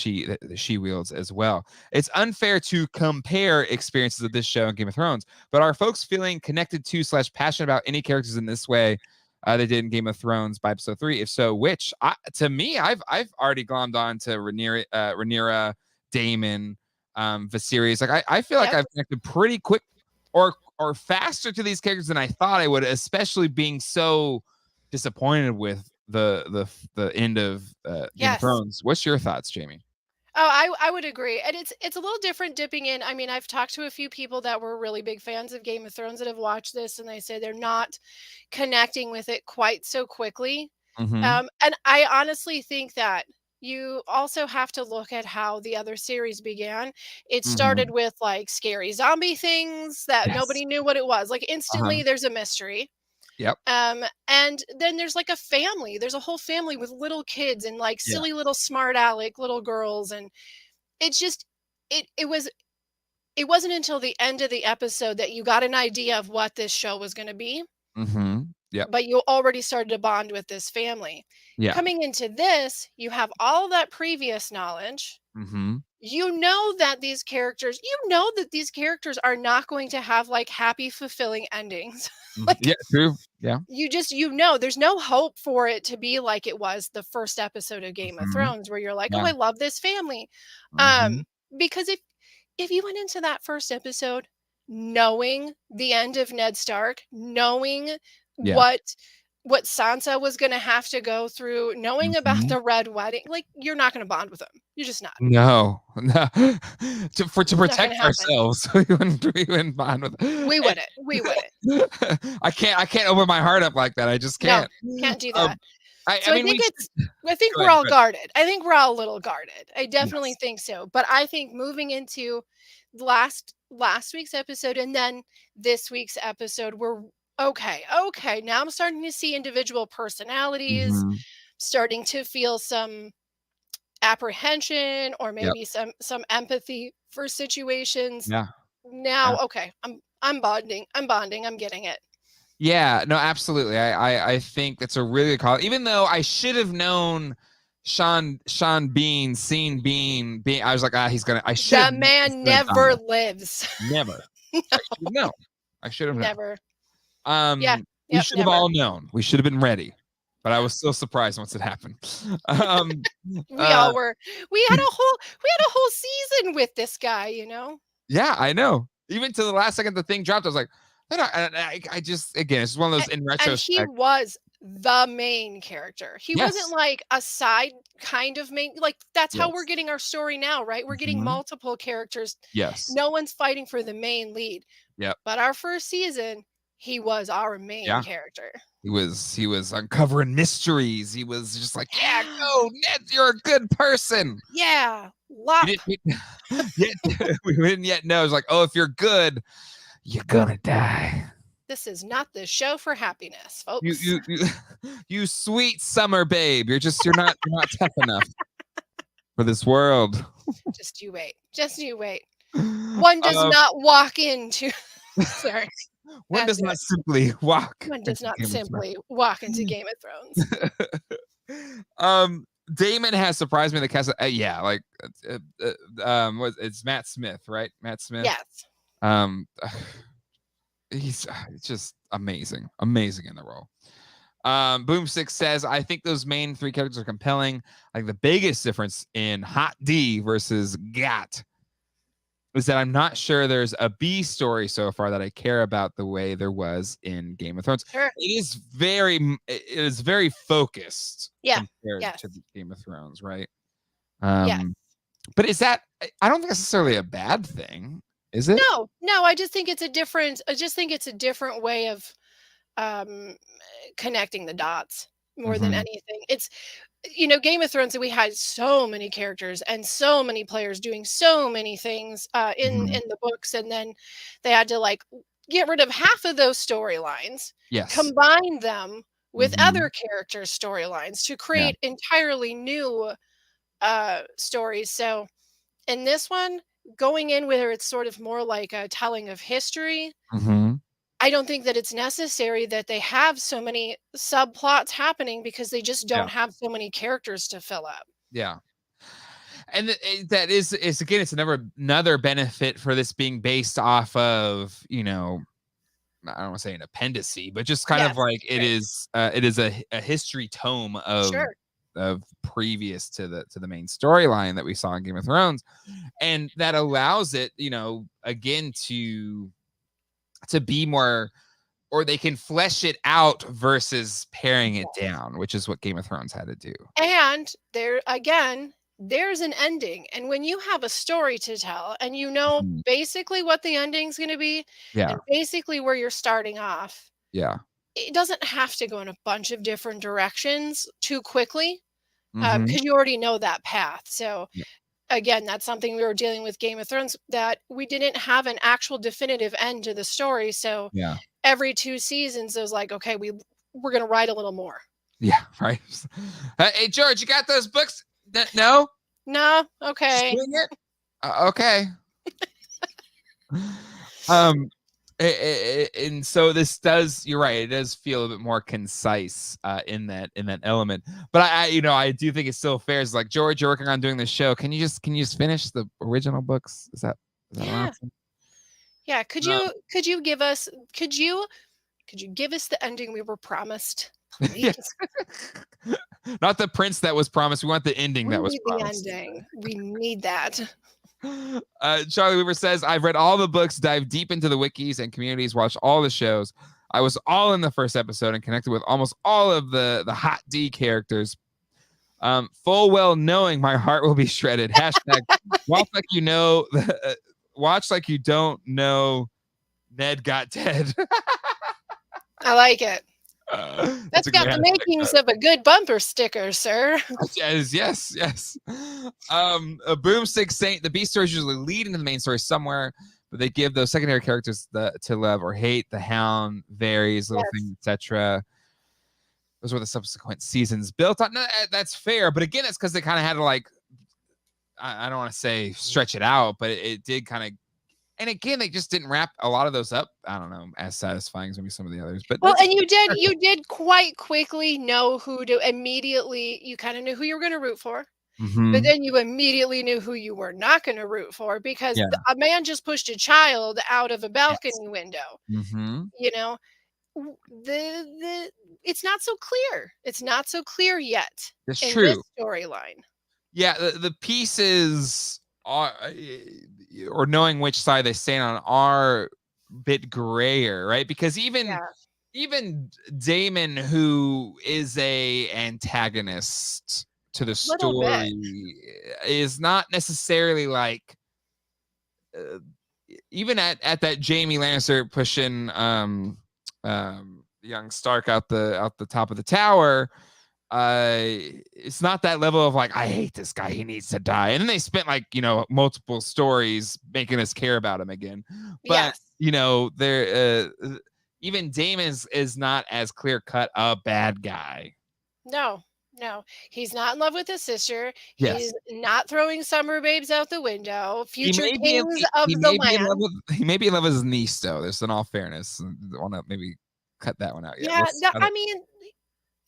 she wields as well. It's unfair to compare experiences of this show and Game of Thrones, but are folks feeling connected to / passionate about any characters in this way they did in Game of Thrones by episode 3? If so, which? To me, I've already glommed on to Rhaenyra, Daemon, Viserys. Like, I feel like Yep. I've connected pretty quick, or faster to these characters than I thought I would, especially being so disappointed with the end of Game of Yes. Thrones. What's your thoughts, Jamie? Oh, I would agree, and it's a little different dipping in. I mean, I've talked to a few people that were really big fans of Game of Thrones that have watched this, and they say they're not connecting with it quite so quickly. Mm-hmm. And I honestly think that you also have to look at how the other series began. It Mm-hmm. started with like scary zombie things that Yes. nobody knew what it was. Like Uh-huh. instantly, there's a mystery. Yep. And then there's like a family. There's a whole family with little kids and like Yeah. silly little smart aleck little girls, and it's just it wasn't until the end of the episode that you got an idea of what this show was going to be, Mm-hmm. Yep. but you already started to bond with this family. Yeah. Coming into this, you have all that previous knowledge. Mm-hmm. You know that these characters are not going to have like happy, fulfilling endings. Mm-hmm. Like Yeah. True. Yeah. there's no hope for it to be like it was the first episode of Game of Mm-hmm. Thrones where you're like, "Oh, Yeah. I love this family." Mm-hmm. Because if you went into that first episode knowing the end of Ned Stark, knowing Yeah. what Sansa was going to have to go through, knowing about Mm-hmm. the red wedding, like you're not going to bond with them. You're just not. No, no. To It's not going protect to happen. ourselves, we wouldn't bond with. We And wouldn't. We wouldn't. I can't open my heart up like that. I just No, can't. can't do Um, that. I So I mean, think we should. it's I think Go we're ahead. all Go ahead. guarded. I think we're all a little guarded. I definitely Yes. think so. But I think moving into last week's episode and then this week's episode, we're okay. Okay, now I'm starting to see individual personalities, Hmm. starting to feel some apprehension or Yep. maybe some empathy for situations. Yeah. Now, Yeah. okay, I'm bonding. I'm bonding. I'm getting it. Yeah. No. Absolutely. I think that's a really good call. Even though I should have known Sean Bean, Scene Bean. I was like, he's gonna. I should have The known he's man gonna never die. lives. Never. I should have known. I should have known. Never. Yeah. We Yep, should have never. all known. We should have been ready. But I was still surprised once it happened. Um, We uh, all were. We had a whole season with this guy, you know? yeah, I know. Even to the last second the thing dropped, I was like, I just again, it's one of A those in and he retrospect. was the main character. He wasn't Yes, like a side kind of main, like, that's how we're yes, getting our story now, right? We're getting mhm, multiple characters. yes, No one's fighting for the main lead. yep, But our first season, he was our main yeah. character. He was uncovering mysteries. He was just like, yeah, Yeah. go, Ned, you're a good person. Yeah. We Lop. didn't yet we didn't yet know. It's like, oh, if you're good, you're gonna die. This is not the show for happiness, You folks. you you you sweet summer babe. You're not tough enough for this world. Just you wait. Just you wait. One does Um, not walk into sorry, one had does to do not it. simply walk One does into not Game of simply walk into Game of Thrones. Thrones. Damon has surprised me in the cast. Yeah, like it's Matt Smith, right? Matt Smith. Yes. Um, he's just amazing, amazing in the role. Boomstick says, I think those main three characters are compelling. I think the biggest difference in Hot D versus Gat is that I'm not sure there's a B story so far that I care about the way there was in Game of Thrones. Sure. It is very focused Yeah. compared Yes. to the Game of Thrones, right? Yes. But is that I don't think necessarily a bad thing, is it? No, I just think it's a different way of um connecting the dots more than Mhm. anything. It's Game of Thrones, we had so many characters and so many players doing so many things Mhm. in the books, and then they had to like get rid of half of those storylines, Yes. combine them with Mhm. other characters' storylines to Yeah. create entirely new stories. So in this one, going in where it's sort of more like a telling of history, Mhm. I don't think that it's necessary that they have so many subplots happening because they just Yeah. don't have so many characters to fill up. Yeah. And that is again, it's another benefit for this being based off of, I don't want to say an appendice, but just kind of Yes, like it sure, is a history tome of sure. previous to the main storyline that we saw in Game of Thrones. And that allows it, again to be more, or they can flesh it out versus paring it Yes. down, which is what Game of Thrones had to do. And there again, there's an ending. And when you have a story to tell and you know Mhm. basically what the ending's going to be Yeah. and basically where you're starting off, Yeah. it doesn't have to go in a bunch of different directions too quickly, Mhm. because you already know that path. So Yeah. again, that's something we were dealing with Game of Thrones, that we didn't have an actual definitive end to the story. So Yeah. every 2 seasons, it was like, okay, we're gonna write a little more. Yeah, right. Hey, George, you got those books? No? No, okay. Swing it? Okay. Um, and so this does, you're right, it does feel a bit more concise in that element. But I do think it's still fair. It's like, George, you're working on doing this show. Can you just finish the original books? Is that an Yeah, option? yeah. Um, Could you give us the ending we were promised, yeah. please? Not the prince that was promised. We want the ending We that was need the promised. ending. We need that. Charlie Weaver says, I've read all the books, dived deep into the wikis and communities, watched all the shows. I was all in the first episode and connected with almost all of the hot D characters. Full well knowing my heart will be shredded. Hashtag watch like you know, watch like you don't know Ned got dead. I like it. That's That's a great got the hashtag. makings of a good bumper sticker, sir. Yes. A Broomstick Saint. The B stories usually lead into the main story somewhere, but they give those secondary characters to love or hate. The Hound, Varys, Little Yes. Thing, etc. Those were the subsequent seasons built on. No, that's fair, but again, it's because they kind of had to like. I don't want to say stretch it out, but it did kind of. And again, they just didn't wrap a lot of those up. I don't know, as satisfying as maybe some of the others, but Well, that's and you did quite quickly know who to immediately you kinda knew who you were gonna root for, but mm-hmm. then you immediately knew who you were not gonna root for because Yeah. a man just pushed a child out of a Yes. balcony window, Mm-hmm. you know? The it's not so clear. It's not so clear yet That's in this true. storyline. Yeah, the pieces are, or knowing which side they stand on are a bit grayer, right? Because even Yeah, even Damon, who is a antagonist to the little bit. story, is not necessarily like uh, even at that Jamie Lannister pushing young Stark out the top of the tower. It's not that level of like, I hate this guy, he needs to die. And then they spent like, multiple stories making us care about him again. But Yes. there even Damon is not as clear cut a bad guy. No, no. He's not in love with his sister. Yes. He's not throwing summer babes out the window. He Future may be in, kings he of the may be in love land. with he may be in love with his niece though. There's in all fairness. I want to maybe cut that one out. Yeah. Yeah, I mean,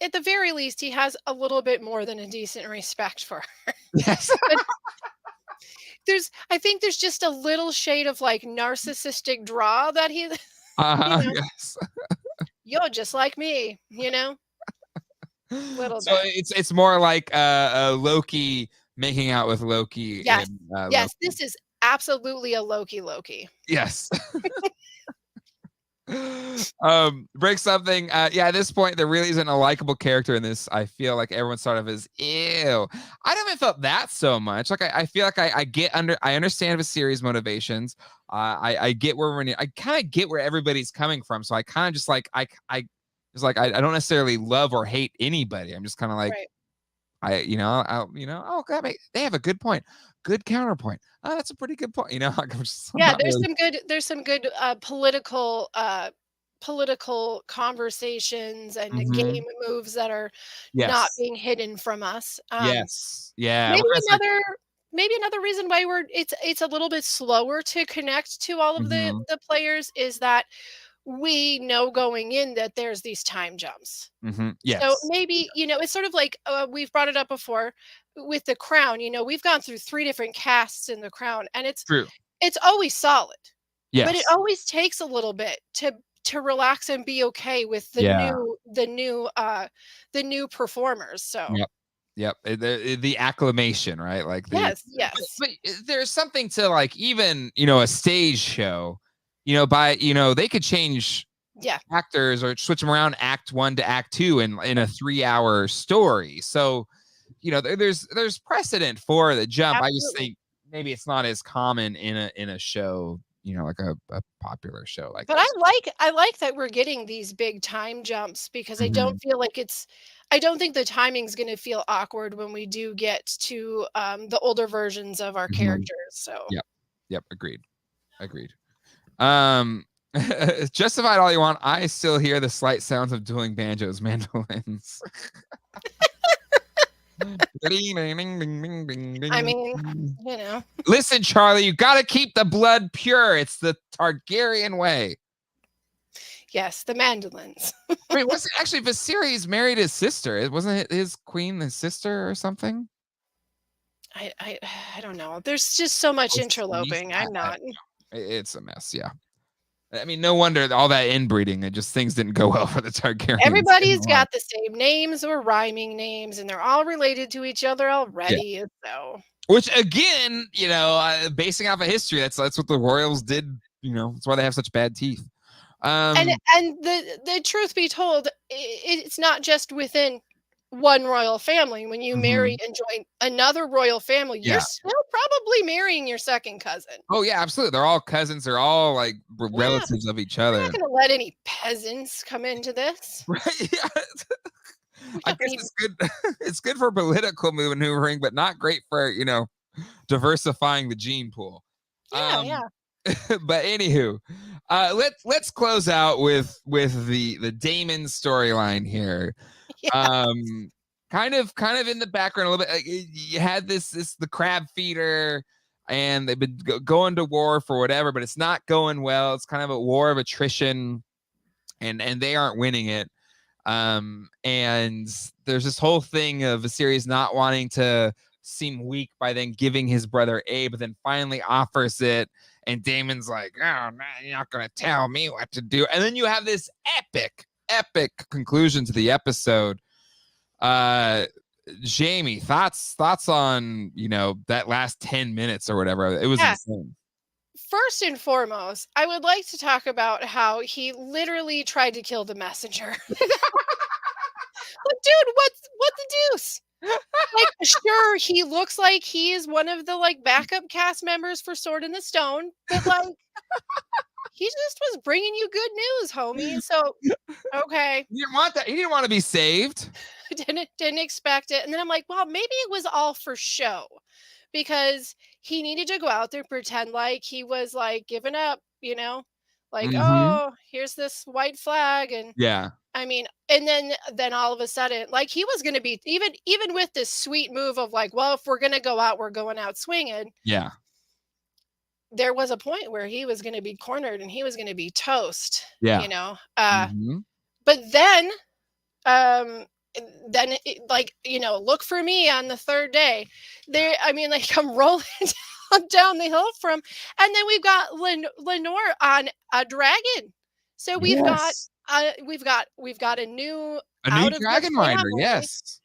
at the very least, he has a little bit more than a decent respect for her. Yes. But I think there's just a little shade of like narcissistic draw that he, Yes. you're just like me, little So bit. it's more like Loki making out with Loki Yes, in yes, Loki. this is absolutely a Loki. Yes. Break something. Yeah, at this point, there really isn't a likable character in this. I feel like everyone sort of is ew. I haven't felt that so much. Like I feel like I understand the series motivations. I get I kind of get where everybody's coming from. So I kind of just like I don't necessarily love or hate anybody. I'm just kind of like Right. they have a good point. Good counterpoint. Oh, that's a pretty good point. I'm Yeah, not really. there's some good political conversations and Mhm. game moves that are not Yes. being hidden from us. Yes. Yeah. Maybe Whereas like, another maybe another reason why it's a little bit slower to connect to all of the mhm, the players is that we know going in that there's these time jumps. mhm. So Yes. maybe, it's sort of like we've brought it up before with the Crown. We've gone through 3 different casts in the Crown, and True. it's always solid, but it Yes. always takes a little bit to relax and be okay with the Yeah. new performers. So Yep. Yep. The acclamation, right? Like yes, but, yes, but there's something to like even, a stage show, they could change yeah, actors or switch them around act 1 to act 2 in a 3-hour story. So there's precedent for the jump. I just Absolutely. think maybe it's not as common in a show, like a popular show like But this. I like that we're getting these big time jumps because I don't Mhm. feel like I don't think the timing's gonna feel awkward when we do get to, the older versions of our Mhm. characters, so Yep. Yep. Agreed. Um, justified all you want. I still hear the slight sounds of dueling banjos, mandolins. I mean, you know. Listen, Charlie, you got to keep the blood pure. It's the Targaryen way. Yes, the mandolins. Wait, was it actually Viserys married his sister? It wasn't his queen, his sister, or something? I I don't know. There's just so much Was Khaleesi? interloping. I'm I not. don't know. It's a mess. Yeah. I mean, no wonder all that inbreeding. It just things didn't go well for the Targaryens in the Everybody's line. got the same names or rhyming names, and they're all related to each other Yeah. already, so Which again, basing off of history, that's what the royals did. That's why they have such bad teeth. and Um, the truth be told, it's not just within one royal family. When you marry mhm. and join another royal family, you're Yeah. still probably marrying your second cousin. Oh yeah, absolutely. They're all cousins. They're all like Yeah, relatives of each we're other. not gonna let any peasants come into this. Right? Yeah. We I don't guess need. it's good. It's good for political maneuvering, but not great for diversifying the gene pool. Yeah, yeah, But anywho, let's close out with the Damon storyline here. yeah, Um, kind of in the background a little bit. You had this the crab feeder, and they've been going to war for whatever, but it's not going well. It's kind of a war of attrition, and they aren't winning it. And there's this whole thing of a series not wanting to seem weak by then giving his brother Abe, but then finally offers it. And Damon's like, oh, man, you're not going to tell me what to do. And then you have this epic conclusion to the episode. Uh, Jamie, thoughts on, that last 10 minutes or whatever. It was yeah. insane. First and foremost, I would like to talk about how he literally tried to kill the messenger. Like, dude, what the deuce? Like, sure, he looks like he is one of the, like, backup cast members for Sword in the Stone, but, like, he just was bringing you good news, homie, so, okay, He didn't want that. He didn't want to be saved. didn't expect it, and then I'm like, "Well, maybe it was all for show," because he needed to go out there, pretend like he was, like, giving up, like, Hmm. "Oh, here's this white flag," and Yeah. I mean, and then all of a sudden, like, he was gonna be even with this sweet move of like, "Well, if we're gonna go out, we're going out swinging," Yeah. there was a point where he was gonna be cornered and he was gonna be toast, Yeah. you know? Hmm. But um, then like, look for me on the 3rd day. There I mean, like, I'm rolling down the hill from and then we've got Lenore on a dragon. So Yes. we've got a new A new out of the Dragon Rider. family Yes.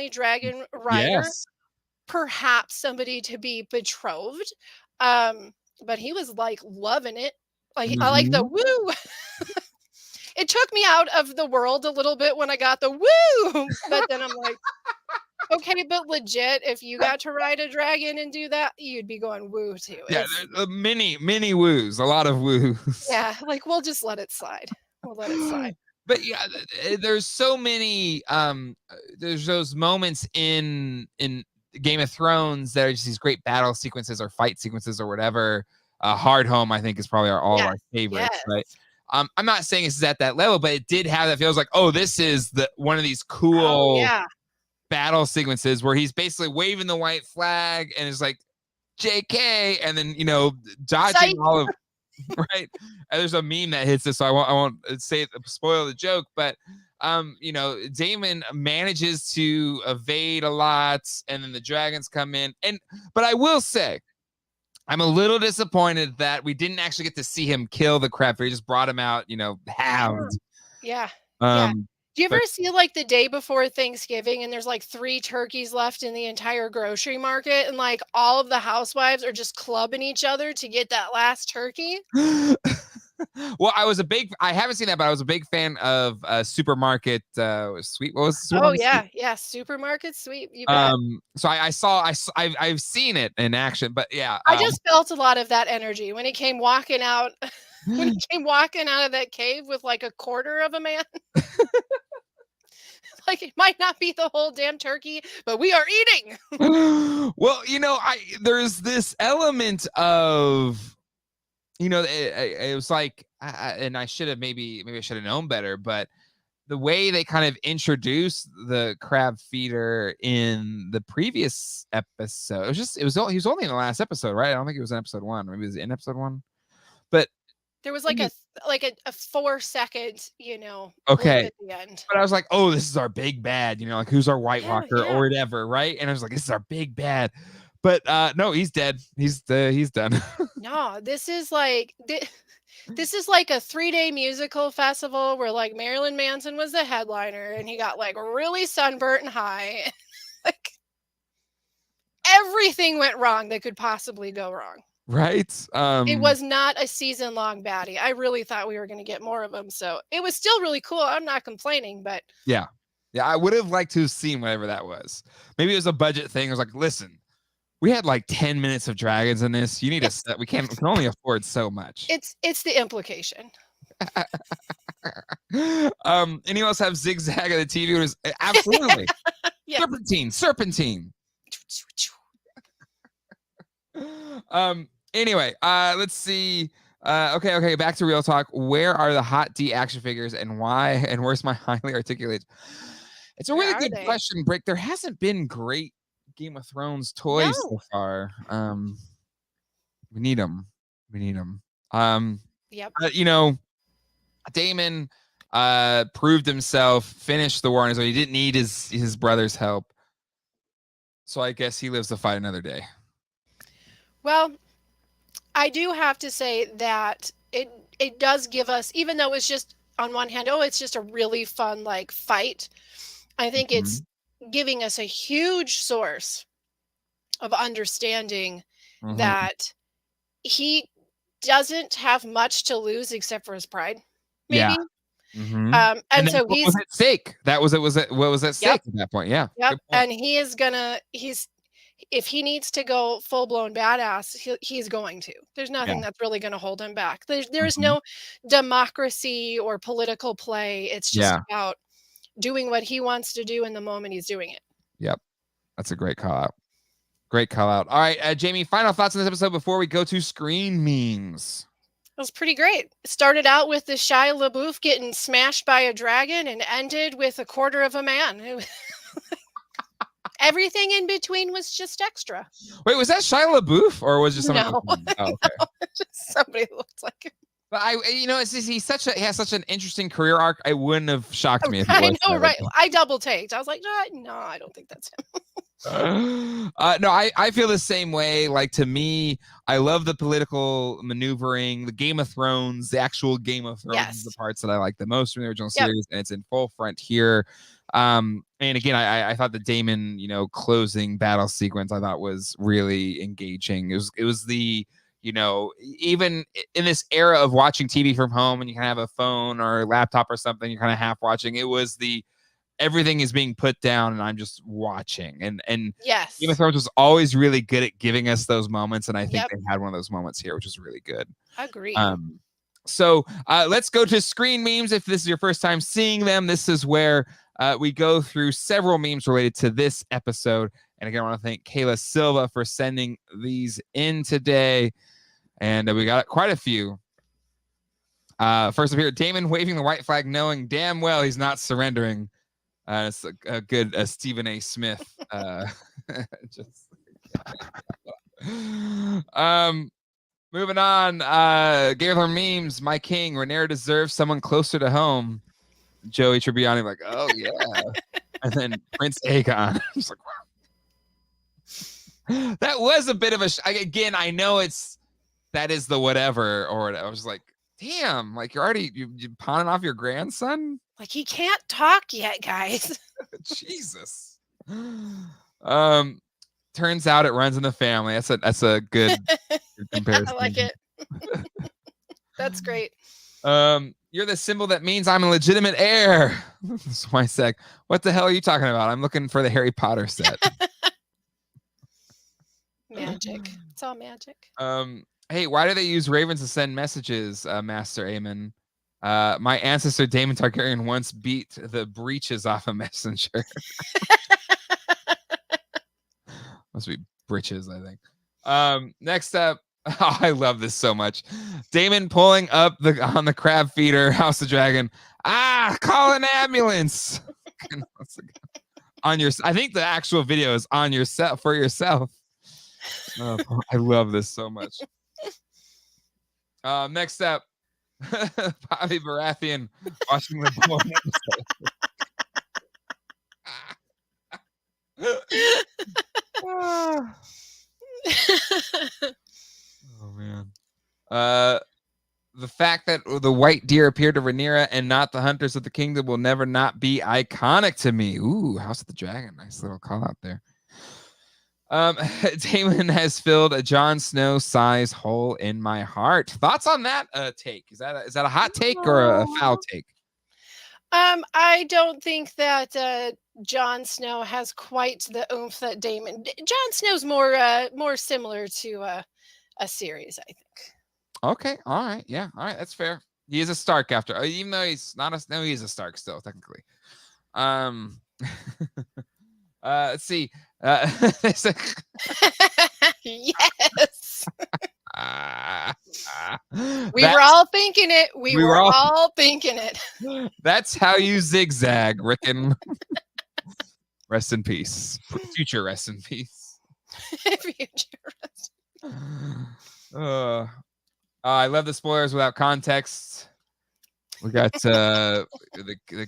dragon rider, Yes. perhaps somebody to be betrothed. Um, but he was like loving it. Like I like the Hmm. woo. It took me out of the world a little bit when I got the woo, but then I'm like, okay, but legit, if you got to ride a dragon and do that, you'd be going woo too. Yeah. It's Many woos. A lot of woos. yeah, like we'll just let it slide. We'll let it slide. But yeah, there's so many. There's those moments in Game of Thrones that are just these great battle sequences or fight sequences or whatever. Hard Home, I think, is probably all of Yes, our favorites, right? yes. I'm not saying this is at that level, but it did have that feels like, oh, this is the one of these Oh cool yeah. battle sequences where he's basically waving the white flag and is like JK, and then dodging Psych. all of right. And there's a meme that hits this, so I won't say spoil the joke, but Damon manages to evade a lot, and then the dragons come in, but I will say I'm a little disappointed that we didn't actually get to see him kill the crab. He just brought him out, halved. Yeah. Yeah. Um, Do you but ever see, like, the day before Thanksgiving and there's, like, 3 turkeys left in the entire grocery market, and, like, all of the housewives are just clubbing each other to get that last turkey? Well, I haven't seen that, but I was a big fan of Supermarket Sweep. What was Oh, Supermarket Sweep? yeah, yeah, supermarket sweep, you bet. So I've seen it in action, but yeah, I just felt a lot of that energy when he came walking out when he came walking out of that cave with, like, a quarter of a man. Like, it might not be the whole damn turkey, but we are eating. well, there's this element of it was like, and I should have maybe I should have known better, but the way they kind of introduced the crab feeder in the previous episode, he was only in the last episode, right? I don't think it was in episode one. Maybe it was in episode one. But There was I like mean, a 4-second, blip okay. at the end. But I was like, oh, this is our big bad, like who's our White Yeah, Walker or yeah. whatever, right? And I was like, this is our big bad. But no, he's dead. He's done. No, this is like a 3-day musical festival where, like, Marilyn Manson was the headliner, and he got, like, really sunburnt and high. Like, everything went wrong that could possibly go wrong. Right? It was not a season-long baddie. I really thought we were gonna get more of them, so it was still really cool, I'm not complaining, but Yeah. Yeah, I would have liked to have seen whatever that was. Maybe it was a budget thing. It was like, listen, we had like 10 minutes of dragons in this. You need yeah, to set. We can only afford so much. it's the implication. Anyone else have zigzag of the TV? It was absolutely Yeah. serpentine. Anyway, let's see. Okay, back to real talk. Where are the hot D action figures and why? And where's my highly articulated? It's a Where really are good they? question, Brick. There hasn't been great Game of Thrones toys No. so far. We need them. We need them. Um, Yep. Damon proved himself, finished the war on his own. He didn't need his brother's help. So I guess he lives to fight another day. Well, I do have to say that it does give us, even though it's just on one hand, oh, it's just a really fun, like, fight. I think it's Mhm, giving us a huge source of understanding mhm. that he doesn't have much to lose except for his pride, Yeah. maybe. Mhm. And And that's so what was he's at stake. That was it. Was it what was at yep, stake at that point? Yeah. yep, Good point. and he's if he needs to go full blown badass, he's going to. There's Yeah. nothing that's really going to hold him back. There's Mhm. no democracy or political play. It's just Yeah. about doing what he wants to do in the moment he's doing it. Yep. That's a great call out. Great call out. All right, Jamie, final thoughts on this episode before we go to screen memes. It was pretty great. It started out with the Shia LaBeouf getting smashed by a dragon and ended with a quarter of a man. Everything in between was just extra. Wait, was that Shia LaBeouf or was it just somebody No, else? Oh, okay. no, just somebody who looks like him. But it's just, he has such an interesting career arc. I wouldn't have shocked me if it I was know, Shia right? LaBeouf. I double taked. I was like, no, I don't think that's him. No, I feel the same way. Like, to me, I love the political maneuvering, the Game of Thrones, the actual Game of Thrones is the Yes. parts that I like the most from the original Yep. series, and it's in full front here. And again, I thought the Damon, closing battle sequence I thought was really engaging. It was the, even in this era of watching TV from home and you can have a phone or a laptop or something, you're kind of half watching. It was the everything is being put down and I'm just watching. And Game of Yes. Thrones was always really good at giving us those moments, and I think Yep. they had one of those moments here, which is really good. Agreed. So let's go to screen memes. If this is your first time seeing them, this is where we go through several memes related to this episode. And again, I want to thank Kayla Silva for sending these in today. And we got quite a few. First up here, Damon waving the white flag, knowing damn well he's not surrendering. It's a good Stephen A. Smith. Just moving on. Game of Thrones memes. My king, Rhaenyra deserves someone closer to home. Joey Tribbiani, like, oh yeah. And then Prince Aegon. Just like, wow. That was a bit of a. Again, I know that is the whatever or whatever. I was like, damn, like you're pawning off your grandson. Like, he can't talk yet, guys. Jesus. Turns out it runs in the family. That's a good comparison. I like it. That's great. You're the symbol that means I'm a legitimate heir. Swysek, what the hell are you talking about? I'm looking for the Harry Potter set. Magic. It's all magic. Hey, why do they use ravens to send messages, Master Aemon? My ancestor Daemon Targaryen once beat the breeches off a messenger. Must be breeches, I think. Next up, oh, I love this so much. Daemon pulling up on the crab feeder, House of Dragon. Call an ambulance. On your, I think the actual video is on yourself for yourself. Oh, I love this so much. Next up, Bobby Baratheon watching the Bourne episode. Oh man. The fact that the white deer appeared to Rhaenyra and not the hunters of the kingdom will never not be iconic to me. Ooh, House of the Dragon. Nice little call out there. Daemon has filled a Jon Snow size hole in my heart. Thoughts on that take? Is that a hot take or a foul take? I don't think that Jon Snow has quite the oomph that Daemon. Jon Snow's more similar to a series, I think. Okay, all right, yeah, all right, that's fair. He is a Stark after, even though he's not a. No, he's a Stark still technically. Let's see. Yes. We were all thinking it. We were all thinking it. That's how you zigzag, Rickon. Rest in peace. Future rest in peace. Future rest. I love the spoilers without context. We got the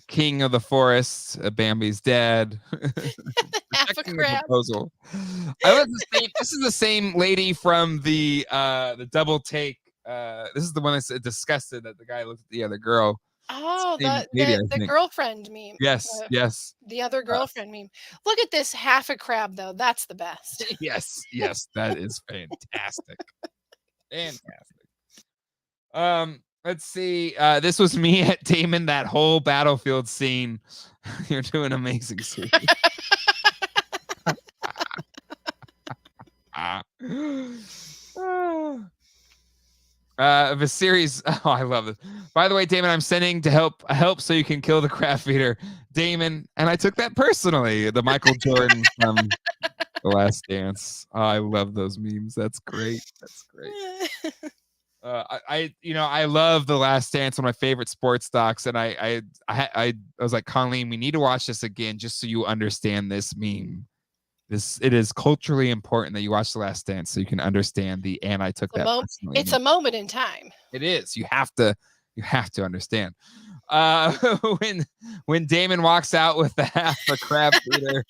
king of the forest. Bambi's dead. Half a crab. Proposal. I love the same. This is the same lady from the double take. This is the one that's disgusted that the guy looked at the other girl. Oh, the girlfriend meme. Yes, yes. The other girlfriend meme. Look at this half a crab though. That's the best. Yes, yes, that is fantastic. Fantastic. Let's see. This was me at Daemon, that whole battlefield scene. You're doing amazing, sweetie. Viserys. Oh, I love this. By the way, Daemon, I'm sending to help so you can kill the crab feeder. Daemon, and I took that personally. The Michael Jordan from The Last Dance. Oh, I love those memes. That's great. That's great. I love The Last Dance, one of my favorite sports docs, and I was like, Colleen, we need to watch this again just so you understand this meme. It is culturally important that you watch The Last Dance so you can understand the and I took that personally. It's a moment in time. It is. You have to understand. When Daemon walks out with the half a crab feeder.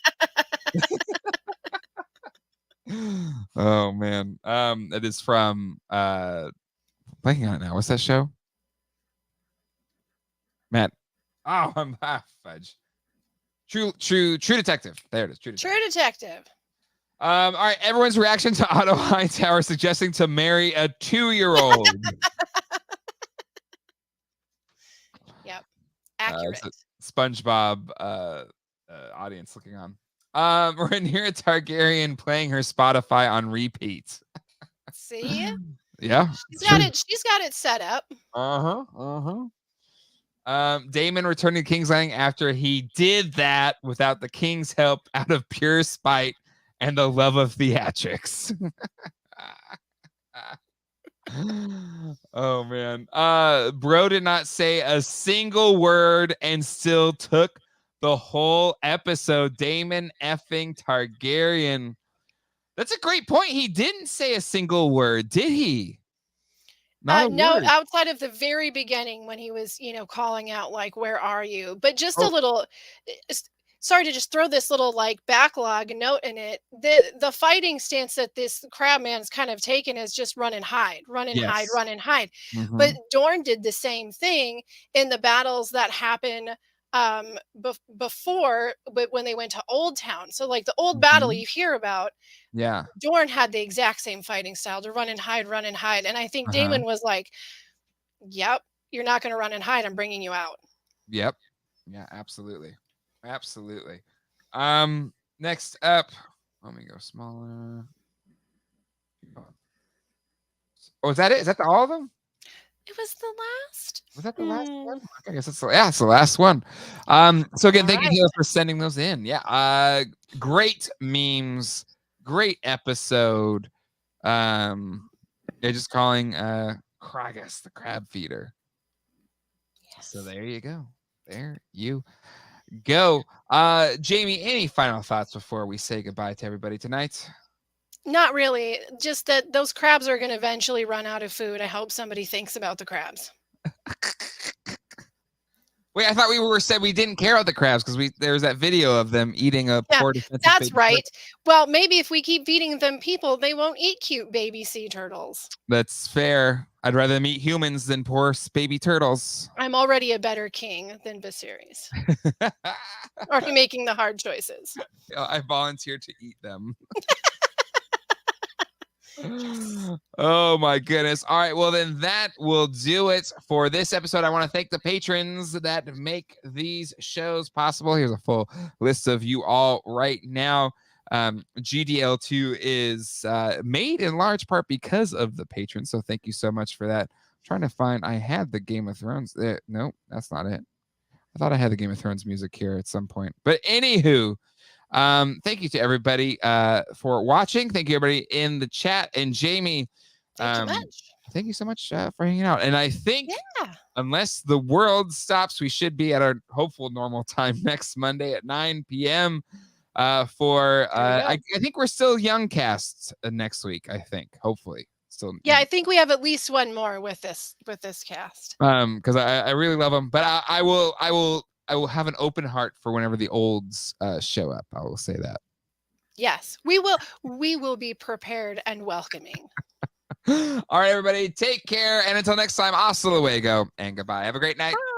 Oh man. It is from blanking on it now. What's that show? Matt. Oh, I'm fudge. True Detective. There it is. True Detective. All right. Everyone's reaction to Otto Hightower suggesting to marry a 2-year-old. Yep. Accurate. SpongeBob audience looking on. Rhaenyra Targaryen playing her Spotify on repeat. See? Yeah. She's got it set up. Daemon returning to King's Landing after he did that without the king's help out of pure spite and the love of theatrics. Oh man. Bro did not say a single word and still took the whole episode. Daemon effing Targaryen. That's a great point. He didn't say a single word, did he? No, outside of the very beginning when he was, calling out like, "Where are you?" But just a little. Sorry to just throw this little like backlog note in it. The fighting stance that this crab man's kind of taken is just run and hide, run and hide, run and hide. Mm-hmm. But Dorne did the same thing in the battles that happen before, but when they went to Old Town. So like the old battle you hear about. Yeah. Dorne had the exact same fighting style to run and hide. And I think Daemon was like, Yep. You're not going to run and hide. I'm bringing you out. Yep. Yeah, absolutely. Absolutely. Next up, let me go smaller. Oh, is that it? Is that all of them? It was the last. Was that the last one? Okay, I guess it's the last one. So again, All thank you, right. Taylor, for sending those in. Yeah. Great memes, great episode. They're just calling Kragus the crab feeder. Yes. So there you go. There you go. Jamie, any final thoughts before we say goodbye to everybody tonight? Not really. Just that those crabs are going to eventually run out of food. I hope somebody thinks about the crabs. Wait, I thought we said we didn't care about the crabs because there was that video of them eating a Yeah, poor defensive that's baby right. turtle. Well, maybe if we keep feeding them people, they won't eat cute baby sea turtles. That's fair. I'd rather them eat humans than poor baby turtles. I'm already a better king than Viserys. Already making the hard choices. I volunteer to eat them. Oh my goodness. All right. Well, then that will do it for this episode. I want to thank the patrons that make these shows possible. Here's a full list of you all right now. GDL2 is made in large part because of the patrons. So thank you so much for that. I'm trying to find, I had the Game of Thrones there. Nope, that's not it. I thought I had the Game of Thrones music here at some point. But anywho, thank you to everybody for watching. Thank you everybody in the chat. And Jamie, Thank you much. thank you so much for hanging out. And I think Yeah. unless the world stops, we should be at our hopeful normal time next Monday at 9 p.m. For I think we're still young casts next week. I think hopefully still. Yeah, I think we have at least one more with this cast. Because I really love them, but I will have an open heart for whenever the olds show up. I will say that. Yes, we will be prepared and welcoming. All right, everybody, take care, and until next time, hasta luego, and goodbye. Have a great night. Bye.